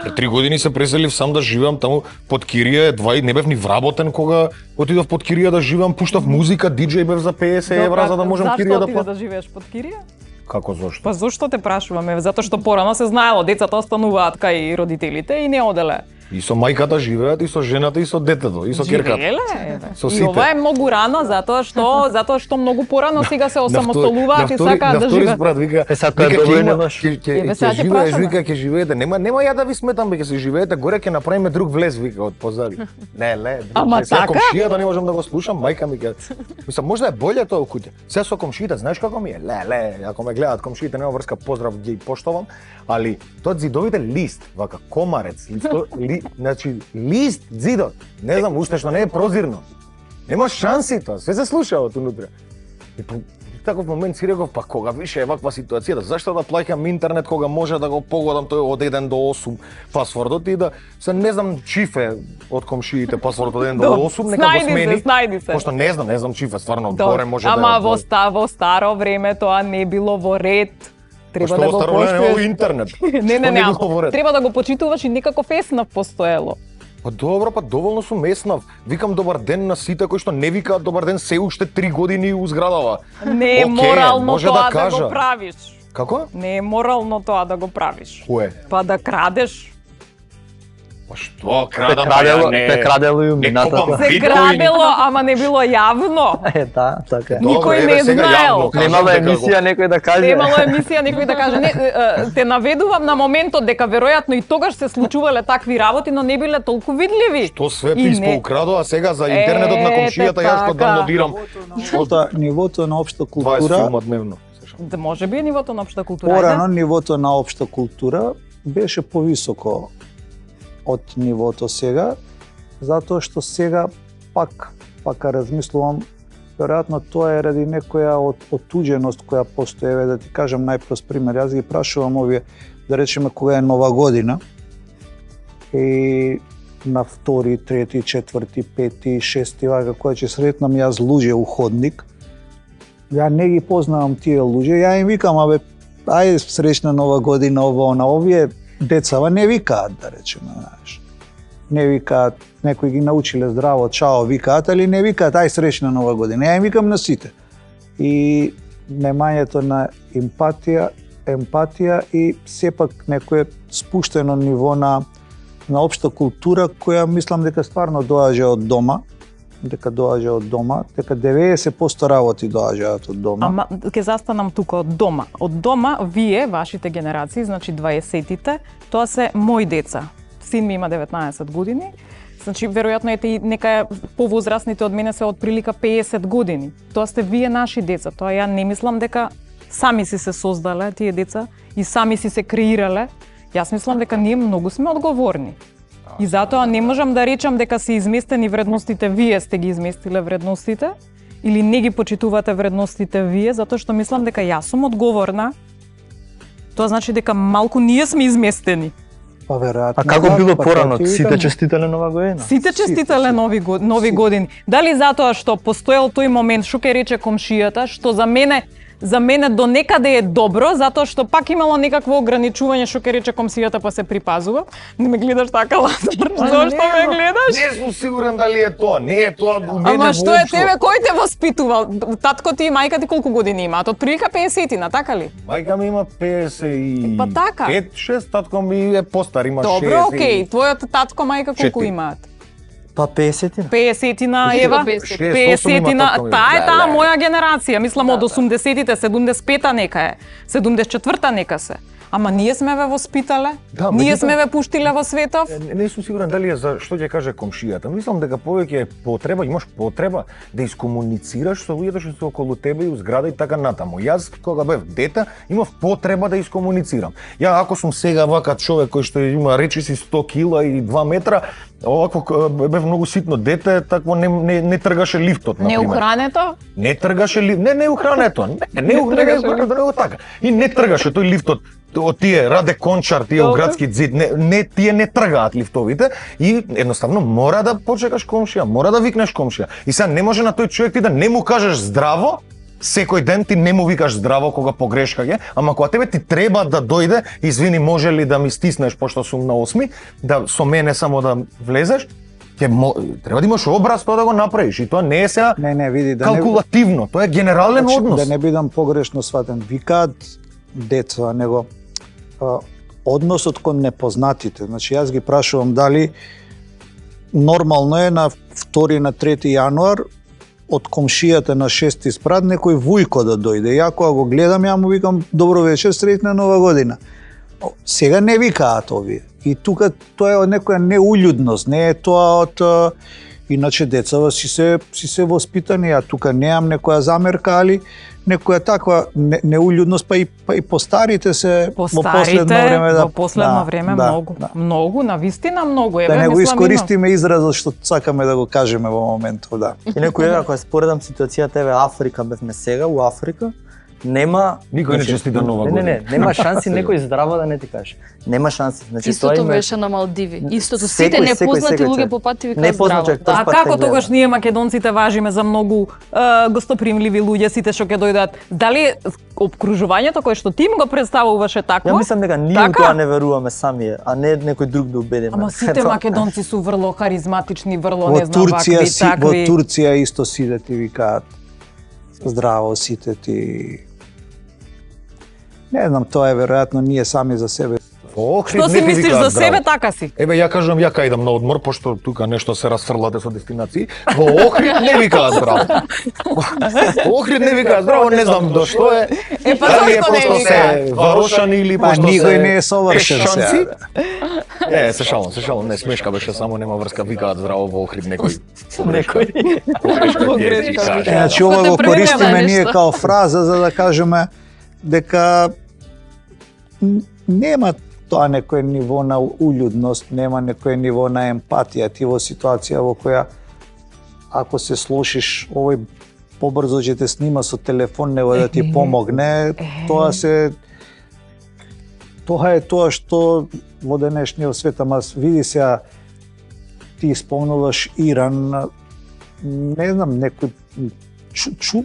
Пред 3 години се преселив сам да живеам таму под кирија, не бев ни вработен кога отидов под кирија да живеам, пуштав музика, диџеј бев за 50 евра за да можам кирија да Зашто отиде платам. да живееш под кирија? Како зошто? Па зошто те прашуваме? Затоа што порано се знаело, децата остануваат кај родителите и не оделе. И со мајката живеат, и со жената, и со детето, и со керката. Живееле, еве. Со И сите. ова е многу рано, затоа што многу порано сега се осамостолуваат и сакаат да На втори живеат. брат вика, Сега тоа е вика, добро ќе и не има- лошо. Еве, сега ќе те живееш, прашаме. вика, ќе живеете. Нема ја да ви сметам, бе, ќе се живеете горе, ќе направиме друг влез, вика, од позади. Не, друг Ама влез. Сега така? комшијата не можам да го слушам, мајка ми ќе. Мислам, можда е боле тоа у куќа. Сега со комшиите, знаеш како ми е? Ако ме гледаат комшиите, нема врска, поздрав, ги поштовам, али тоа зидовите лист, вака комарец, значи лист зидот. Не знам, уште што не е прозирно. Нема шанси тоа, све се слуша од унутре. И по таков момент си реков, па кога више е ваква ситуацијата, зашто да плаќам интернет кога може да го погодам тој од 1 до 8 пасвордот и да се не знам чифе од комшиите пасвордот од 1 до 8, нека го смени. Снајди се. Пошто не знам чифе, стварно Добро. горе може Ама да во старо време тоа не било во ред. Треба Што да во го старо време немало поштуваш. интернет. Не, Што ама било во ред? треба да го почитуваш и некаков еснав постоело. Па добро, па доволно сум меснав. Викам добар ден на сите кои што не викаат добар ден се уште 3 години у зградава. Не е Океј, морално може тоа да да кажа. го правиш. Како? Не е морално тоа да го правиш. Кое? Па да крадеш. Па што, Се крадам, крадело, не... се крадело и не минатата. купам. Се Биткоини. крадело, ама не било јавно. Да, така е. Никој Добре, не еве, сега знаел. јавно кажам Немало дека го- емисија некој да каже. Немало емисија некој да каже. Не, те наведувам на моментот дека веројатно и тогаш се случувале такви работи, но не биле толку видливи. Што све И писмо не- украдо, а сега за интернетот на комшијата јас што така. даунлодирам. Нивото на општа 20 култура, филма дневно. Да може би е нивото на општа култура. порано ајде. нивото на општа култура беше повисоко од нивото сега, затоа што сега пак размислувам, веројатно тоа е ради некоја отуџеност која постои. Еве да ти кажам најпрост пример, јас ги прашувам овие, да речеме кога е Нова година, и на 2, 3, 4, 5, 6 вака кога ќе сретнам јас луѓе у ходник, ја не ги познавам тие луѓе, ја им викам, абе, ајде среќна Нова година, ова, она, овие децава не викаат, да речеме, знаеш. Не викаат, некои ги научиле здраво, чао, викаат, али не викаат, ај среќна Нова година. Ја им викам на сите. И немањето на емпатија и сепак некое спуштено ниво на општа култура која мислам дека стварно доаѓа од дома, дека 90% работи доаѓаат од дома. Ама ќе застанам тука од дома. Од дома вие, вашите генерации, значи 20-тите, тоа се мои деца. Син ми има 19 години. Значи веројатно ете и нека повозрасните од мене се од прилика 50 години. Тоа сте вие наши деца. Тоа ја не мислам дека сами си се создале тие деца и сами си се креирале. Јас мислам дека ние многу сме одговорни. И затоа не можам да речам дека се изместени вредностите, вие сте ги изместиле вредностите, или не ги почитувате вредностите вие, затоа што мислам дека јас сум одговорна. Тоа значи дека малку ние сме изместени. Па веројатно. А како било па порано? тоа ти Сите викам. честитале Нова година? Сите честитале нови години. Дали затоа што постоел тој момент, што ќе рече комшијата, што за мене до некаде е добро, затоа што пак имало некакво ограничување, што ќе рече комшијата, па се припазува. Не ме гледаш така, Лазар, зошто ме гледаш? Не сум сигурен дали е тоа, не е тоа у мене Ама што е воопшто. тебе, кој те воспитувал? Татко ти и мајка ти колку години имаат? Од прилика 50-тина, така ли? Мајка ми има 50 Па така. 5-6, татко ми е постар, има 60. Добро, окей. Твојот татко, мајка колку 4. имаат? Па 50-тина. 50-тина, Ева? 50-тина, таа е таа моја генерација. Мислам од 80-тите, 75-та нека е. 74-та нека се. Ама ние сме ве воспитале, Да, ние меѓутоа- сме ве пуштиле во светов. Не сум сигурен дали е за што ќе каже комшијата. Мислам дека повеќе е потреба, имаш потреба да искомуницираш со луѓето што се околу тебе и у зграда и така натаму. Јас кога бев дете, имав потреба да искомуницирам. Ја ако сум сега вака човек кој што има речиси 100 кила и 2 метра, овакво бев многу ситно дете, такво не тргаше лифтот, на пример. Неухрането? Не тргаше ли, не ухрането, не така. И не тргаше тој лифтот од тие Раде Кончар, тие у градски зид, тие не тргаат лифтовите и едноставно мора да почекаш комшија, мора да викнеш комшија. И сега не може на тој човек ти да не му кажеш здраво, секој ден ти не му викаш здраво кога погрешка ќе, ама кога тебе ти треба да дојде, извини, може ли да ми стиснеш пошто сум на 8, да со мене само да влезеш, треба да имаш образ тоа да го направиш и тоа не е сега Не, види, калкулативно, тоа е генерален Значи, однос. Да не бидам погрешно сватен, викаат деца, него односот кон непознатите. Значи јас ги прашувам дали нормално е на 2 на 3 јануар од комшијата на 6 спрат некој вујко да дојде. Ја кога го гледам, ја му викам добро вечер, среќна Нова година. Сега не викаат овие. И тука тоа е од некоја неуљудност, не е тоа од иначе децава си се воспитани, а тука неам некоја замерка, али некоја таква неуљудност, па и постарите се во последно време во последно време многу, навистина многу. Да не го искористиме изразот што сакаме да го кажеме во моментов, да. И некој ако споредам ситуацијата, еве Африка бевме сега, у Африка нема Никој не честита Нова година. Не, нема шанси некој здраво да не ти каже. Нема шанси. Значи Истото беше на Малдиви. Истото сите непознати луѓе по пат викаат здраво. А како тогаш ние македонците важиме за многу гостопримливи луѓе, сите што ќе дојдат? Дали обкружувањето кое што ти им го представуваше такво? Ја мислам дека ние у тоа не веруваме самие, а не некој друг да убедиме. Ама сите македонци су врло харизматични, врло не знам вакви, такви. Во Турција исто сите ти викаат здраво, сите ти. Не знам, тоа е веројатно ние сами за себе Во Охрид Што не си ти мислиш викаат за себе, здраво. така си. Еве ја кажам, ја кај идам на одмор, пошто тука нешто се расфрлате со дестинации. Во Охрид не викаат здраво. Во Охрид не викаат здраво, не знам до што е. Па Дали е зашто не пошто викаат? се варошани или Па пошто се никој не е совршен пешчанци? сега. Не, се шалам, не смешка беше, само нема врска, викаат здраво во Охрид некој. Некој. Погрешка Погрешка ти викаат. каже. Значи ова Што го те преврне користиме на ние нешто. као фраза за да кажеме дека нема тоа некој ниво на уљудност, нема некој ниво на емпатија. Ти во ситуација во која ако се слушиш овој побрзо ќе те снима со телефон, него да ти помогне, тоа е тоа што во денешниот свет, ама види сега ти спомнуваш Иран, не знам, некој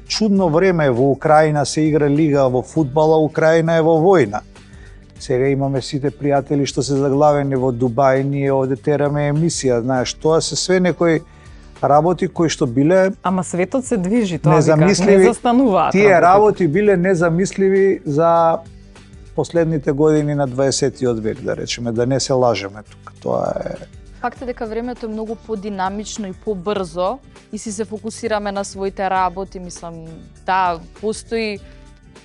чудно време во Украина се игра лига во фудбала, Украина е во војна. Сега имаме сите пријатели што се заглавени во Дубај, ние овде тераме емисија, знаеш, тоа се све некои работи кои што биле Ама светот се движи, тоа незамисливи. не застануваат. Тие работи биле незамисливи за последните години на 20-тиот век, да речеме, да не се лажеме тука. Тоа е Факт е дека времето е многу подинамично и побрзо и си се фокусираме на своите работи, мислам, да, постои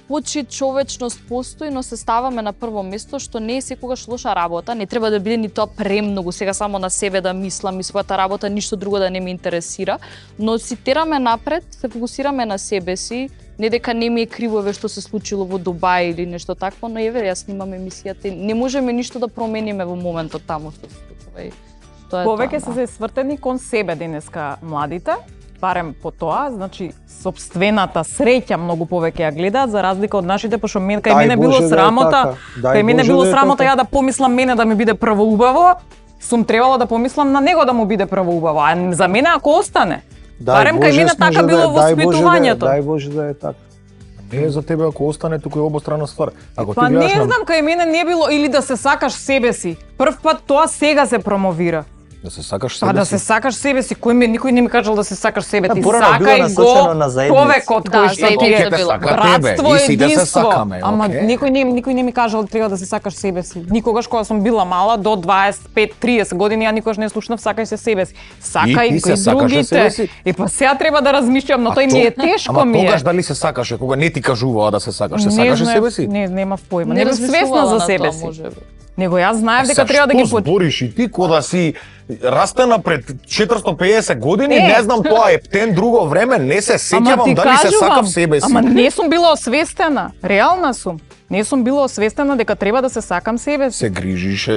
почит, човечност постои, но се ставаме на прво место, што не е секогаш лоша работа, не треба да биде ни тоа премногу, сега само на себе да мислам и својата работа, ништо друго да не ме интересира, но си тераме напред, се фокусираме на себе си, не дека не ми е криво еве што се случило во Дубај или нешто такво, но еве јас снимам емисијата и не можеме ништо да промениме во моментот таму што се случува. И тоа е Повеќе тоа, се свртени кон себе денеска младите, барем по тоа, значи сопствената среќа многу повеќе ја гледаат за разлика од нашите, пошто кај мене било Боже да е срамота, така. Дај кај мене Боже било да е срамота така. ја да помислам мене да ми биде прво убаво, сум требало да помислам на него да му биде прво убаво, а за мене ако остане. Барем кај мене така било во воспитувањето. Дај Боже да е така. Не е за тебе ако остане, туку е обострана ствар. Ако Па ти не гледаш на знам, кај мене не било или да се сакаш себе си. Прв пат тоа сега се промовира. да се сакаш Па себе да си. се сакаш себе си, никој не ми кажал да се сакаш себе ти. Порано било Сакај насочено го на заедница. човекот Да, кој што ти заедница е било. Сака тебе, братство, и си да се единство. сакаме, Ама окей. никој не ми кажал треба да се сакаш себе си. Никогаш кога сум била мала до 25-30 години ја никогаш не слушнав сакај се себе си. Сакај И ти се и сакаше себе другите. си? И па сега треба да размишлам, но тој ми е тешко Ама ми е. тогаш дали се сакаше, кога не ти кажуваа да се сакаш, се сакаше знаев, себе си? Не, немав појма. Не Не бев свесна размислувала за на себе тоа, си. можеби. Него јас знаев дека Са, треба да ги што збориш и ти кога си растена пред 450 години, Не. не знам тоа е птен друго време, не се сеќавам ти дали се кажувам, сакав себе си. Ама не сум била освестена, реална сум. Не сум била освестена дека треба да се сакам себе си.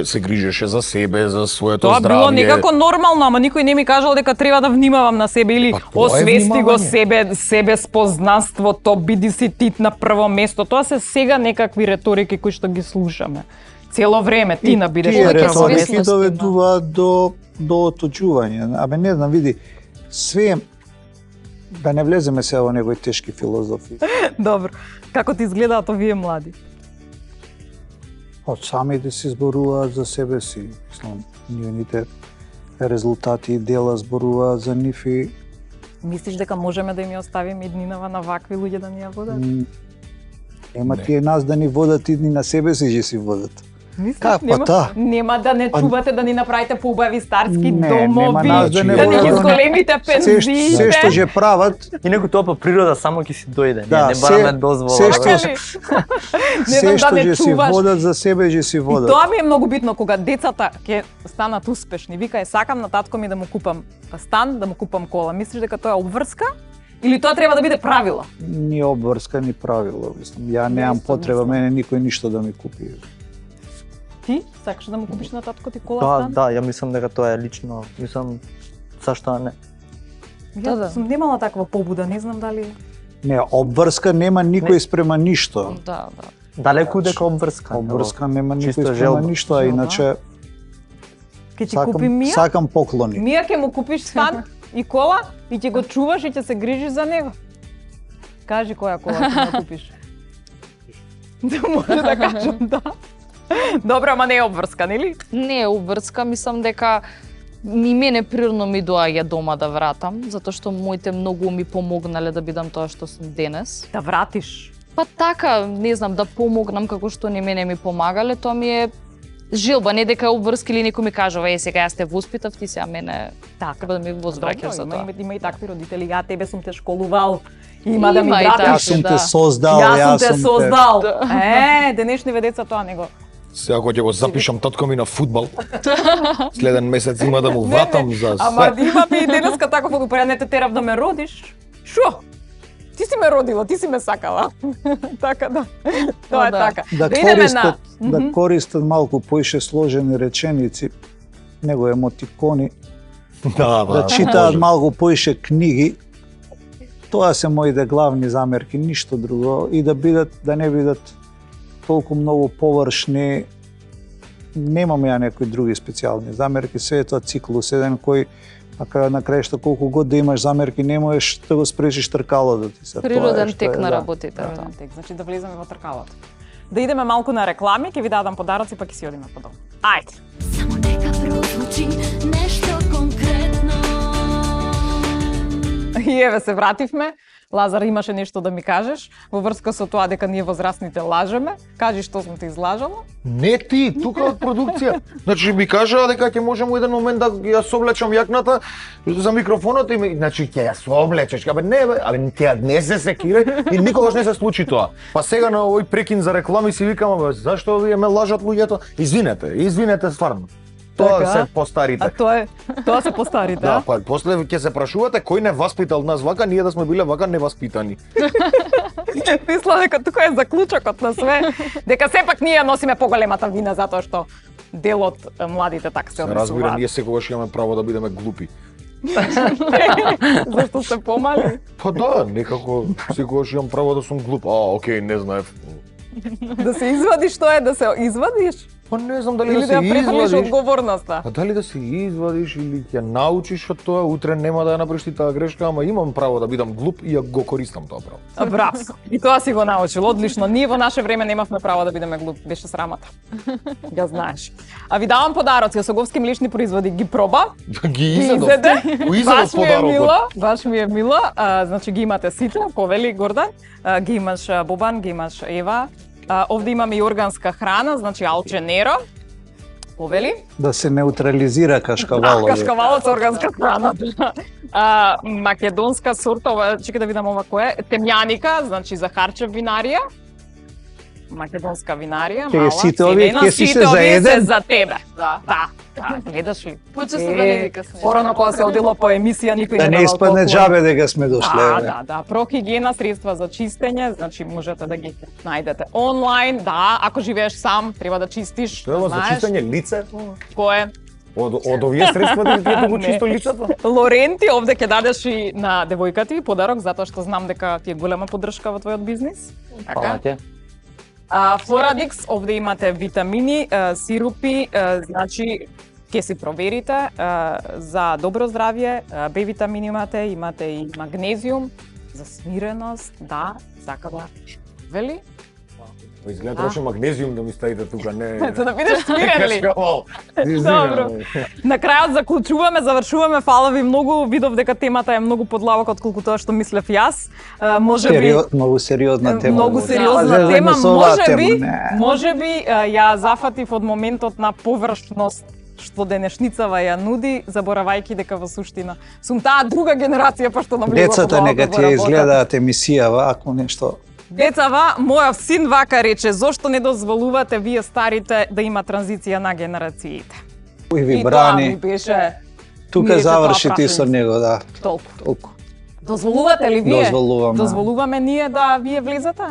се грижеше за себе, за своето Тоа здравје. било некако нормално, ама никој не ми кажал дека треба да внимавам на себе или Па тоа е освести го внимавање. себе спознанството, биди си ти на прво место. Тоа се сега некакви реторики кои што ги слушаме. Цело време ти на бидеш Тие на прво ретори- место. реторики доведуваат до оточување. Абе не знам, види, све да не влеземе сега во некои тешки филозофии. Добро. Како ти изгледаат овие млади? Од самите си зборуваат за себе си, мислам, нивните резултати и дела зборуваат за нив и Мислиш дека можеме да им ја оставиме иднинава на вакви луѓе да ни ја водат? нема тие нас да ни водат идни на себе си, ќе си водат. Мислиш, Как, па нема, та? нема да не чувате да ни направите поубави старски Не, домови, нема нас да не да ни ги водат. зголемите Се пензиите. што ќе прават, Инаку тоа по природа само ќе си дојде. Да, не бараме се- дозвола. се што- Така ли? Не се знам што да не ќе си чуваш. водат за себе, ќе си И водат. тоа ми е многу битно кога децата ќе станат успешни. Вика, сакам на татко ми да му купам стан, да му купам кола. Мислиш дека тоа е обврска? Или тоа треба да биде правило? Ни обврска, ни правило, мислам. Ја немам Исто потреба, мислам. мене никој ништо да ми купи. Ти сакаш да му купиш на татко ти кола Тоа, стан? да, ја мислам дека тоа е лично, мислам зашто не. Ја Да. сум немала таква побуда, не знам дали... Не, обврска нема никој спрема ништо. Да, да. Далеку дека обврска. Обврска нема чисто никој спрема желба. ништо, а Желба. иначе Ке ти купим Мија? сакам поклони. Мија ќе му купиш стан и кола и ќе го чуваш и ќе се грижиш за него. Кажи која кола ќе му ја купиш. Да може да кажам да. Добро, ама не е обврска, нели? Не е обврска, мислам дека ми мене природно ми доаѓа дома да вратам, затоа што моите многу ми помогнале да бидам тоа што сум денес. Да вратиш. Па така, не знам, да помогнам како што не мене ми помагале, тоа ми е Жилба, не дека обврски или некој ми кажува, сега јас те воспитав, ти сега мене треба да ми возвраќаш за тоа. Има и такви родители, ја тебе сум те школувал, има да ми Има и вратиш. Јас сум те создал, Јас сум те создал. Денешниве деца тоа него. Сега кога ќе го запишам татко ми на фудбал, следен месец има да му ватам за Ама се. имаме и денеска таков одупреа, не те терав да ме родиш. Шо? Ти си ме родила, ти си ме сакала. Така да. Тоа е да. така. Да идеме користат, да користат малку поише сложени реченици, него емотикони, да читаат малку поише книги. Тоа се моите главни замерки, ништо друго, и да не бидат толку многу површни. Немам ја некои други специјални замерки, се е тоа циклус еден кој на крајшто колку год да имаш замерки не можеш да го спречиш тркало да ти се. Природен тек на работите. Природен тек, значи да влеземе во тркалото. Да идеме малку на реклами, ќе ви дадам подароци, па ќе си одиме по дом. Ајде. Само нека прозвучи нешто конкретно. И еве се вративме. Лазар, имаше нешто да ми кажеш во врска со тоа дека ние возрастните лажеме. Кажи што сум те излажала. Не ти, тука од продукција. Значи ми кажаа дека ќе можам во еден момент да ја соблечам јакната за микрофонот и значи ќе ја соблечеш. Абе не, ќе не се секире и никогаш не се случи тоа. Па сега на овој прекин за реклами си викам, абе зашто вие ме лажат луѓето? Извинете стварно. Тоа Така? се постарите. А тоа се постарите, Да, а? па после ќе се прашувате кој не васпитал нас вака, ние да сме биле вака неваспитани. Мислам дека тука е заклучокот на све, дека сепак ние носиме поголемата вина затоа што дел од младите така се Разбира, однесуваат. ние секогаш имаме право да бидеме глупи. Зашто се помали? Па да, некако секогаш имам право да сум глуп. Окей, не знаев. Да се извадиш, што е да се извадиш? Па не знам дали Или да да ја се префрлиш извадиш. одговорноста? А дали да се извадиш или ќе научиш од тоа, утре нема да ја направиш ти таа грешка, ама имам право да бидам глуп и ја го користам тоа право. Браво. И тоа си го научил, одлично. Ние во наше време немавме право да бидеме глуп, беше срамата. Ја знаеш. А ви давам подароци, Осоговски млечни производи ги проба. Ги Ги изедов. изеде. Го изедов Баш ми е подарокот. мило, баш ми е мило. Значи ги имате сите, повели Гордан. Ги имаш Бобан, ги имаш Ева. Овде имаме и органска храна, значи Алче Неро. Повели. Да се неутрализира кашкавалот. Кашкавалот со органска храна. Македонска сорта, чекај да видам ова кој е. Темјаника, значи Захарчев винарија. Македонска винарија, Ќе мала. сите овие селена, ќе си сите се за овие се еден? за тебе. Да, гледаш ли? Поче се да не викаш нешто. Порано кога се одило по емисија, никој Да не не давал испадне толку. џабе дека сме дошле. еве. Да, прохигиена, средства за чистење, значи можете да ги најдете онлайн, да, ако живееш сам, треба да чистиш, Тоа за знаеш, чистење лице, кој е. од овие средства да ти го Не. чисто лицето. Лоренти, овде ќе дадеш и на девојка ти подарок, затоа што знам дека ти е голема поддршка во твојот бизнис. Фала ти. Форадикс, овде имате витамини, сирупи, значи ќе си проверите за добро здравје, Б витамини имате и магнезиум за смиреност, да, сакава. Вели? Изгледа требаше магнезиум да ми ставите тука, не. За да бидеш смирен ли? Кашкавал. Добро. На крајот заклучуваме, завршуваме. Фала ви многу. Видов дека темата е многу подлабока отколку тоа што мислев јас. Може би Многу сериозна тема. многу Да, сериозна зезаме тема, со оваа тема, не. може би ја зафатив од моментот на површност што денешницава ја нуди, заборавајќи дека во суштина сум таа друга генерација па што навлегува Децата нека ти ја изгледаат емисијава, ако нешто. Децава, мојот син вака рече, зошто не дозволувате вие старите да има транзиција на генерациите? Кој ви И тоа ми брани? беше Тука ние се заврши тоа ти со прашуваме. него, да. толку. Дозволувате ли вие? Дозволуваме. Дозволуваме ние да вие влезете?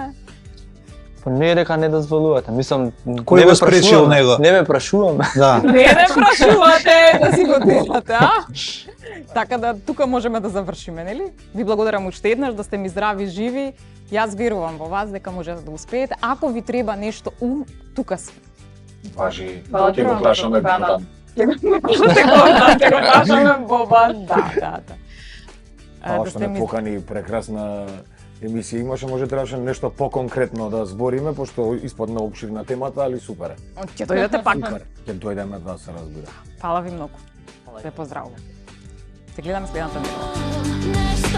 Па не е дека не дозволувате, мислам, Кој не го ме спречил прашуваме, него? Не ме прашуваме. Да. Не прашувате да си го делате, а? Така да тука можеме да завршиме, нели? Ви благодарам уште еднаш да сте ми здрави, живи. Јас верувам во вас дека можете да успеете. Ако ви треба нешто тука сме. Важи, Фала ќе го ти, прашаме Богдана. Богдан. Ќе го прашаме Бобан, да. Тоа што не покани прекрасна емисија имаше, може требаше нешто поконкретно да збориме, пошто испадна обширна темата, али супер е. Ќе дојдете пак. Ќе дојдеме да се разбира. Фала ви многу. Ве поздравувам. Се гледаме следната недела. Нешто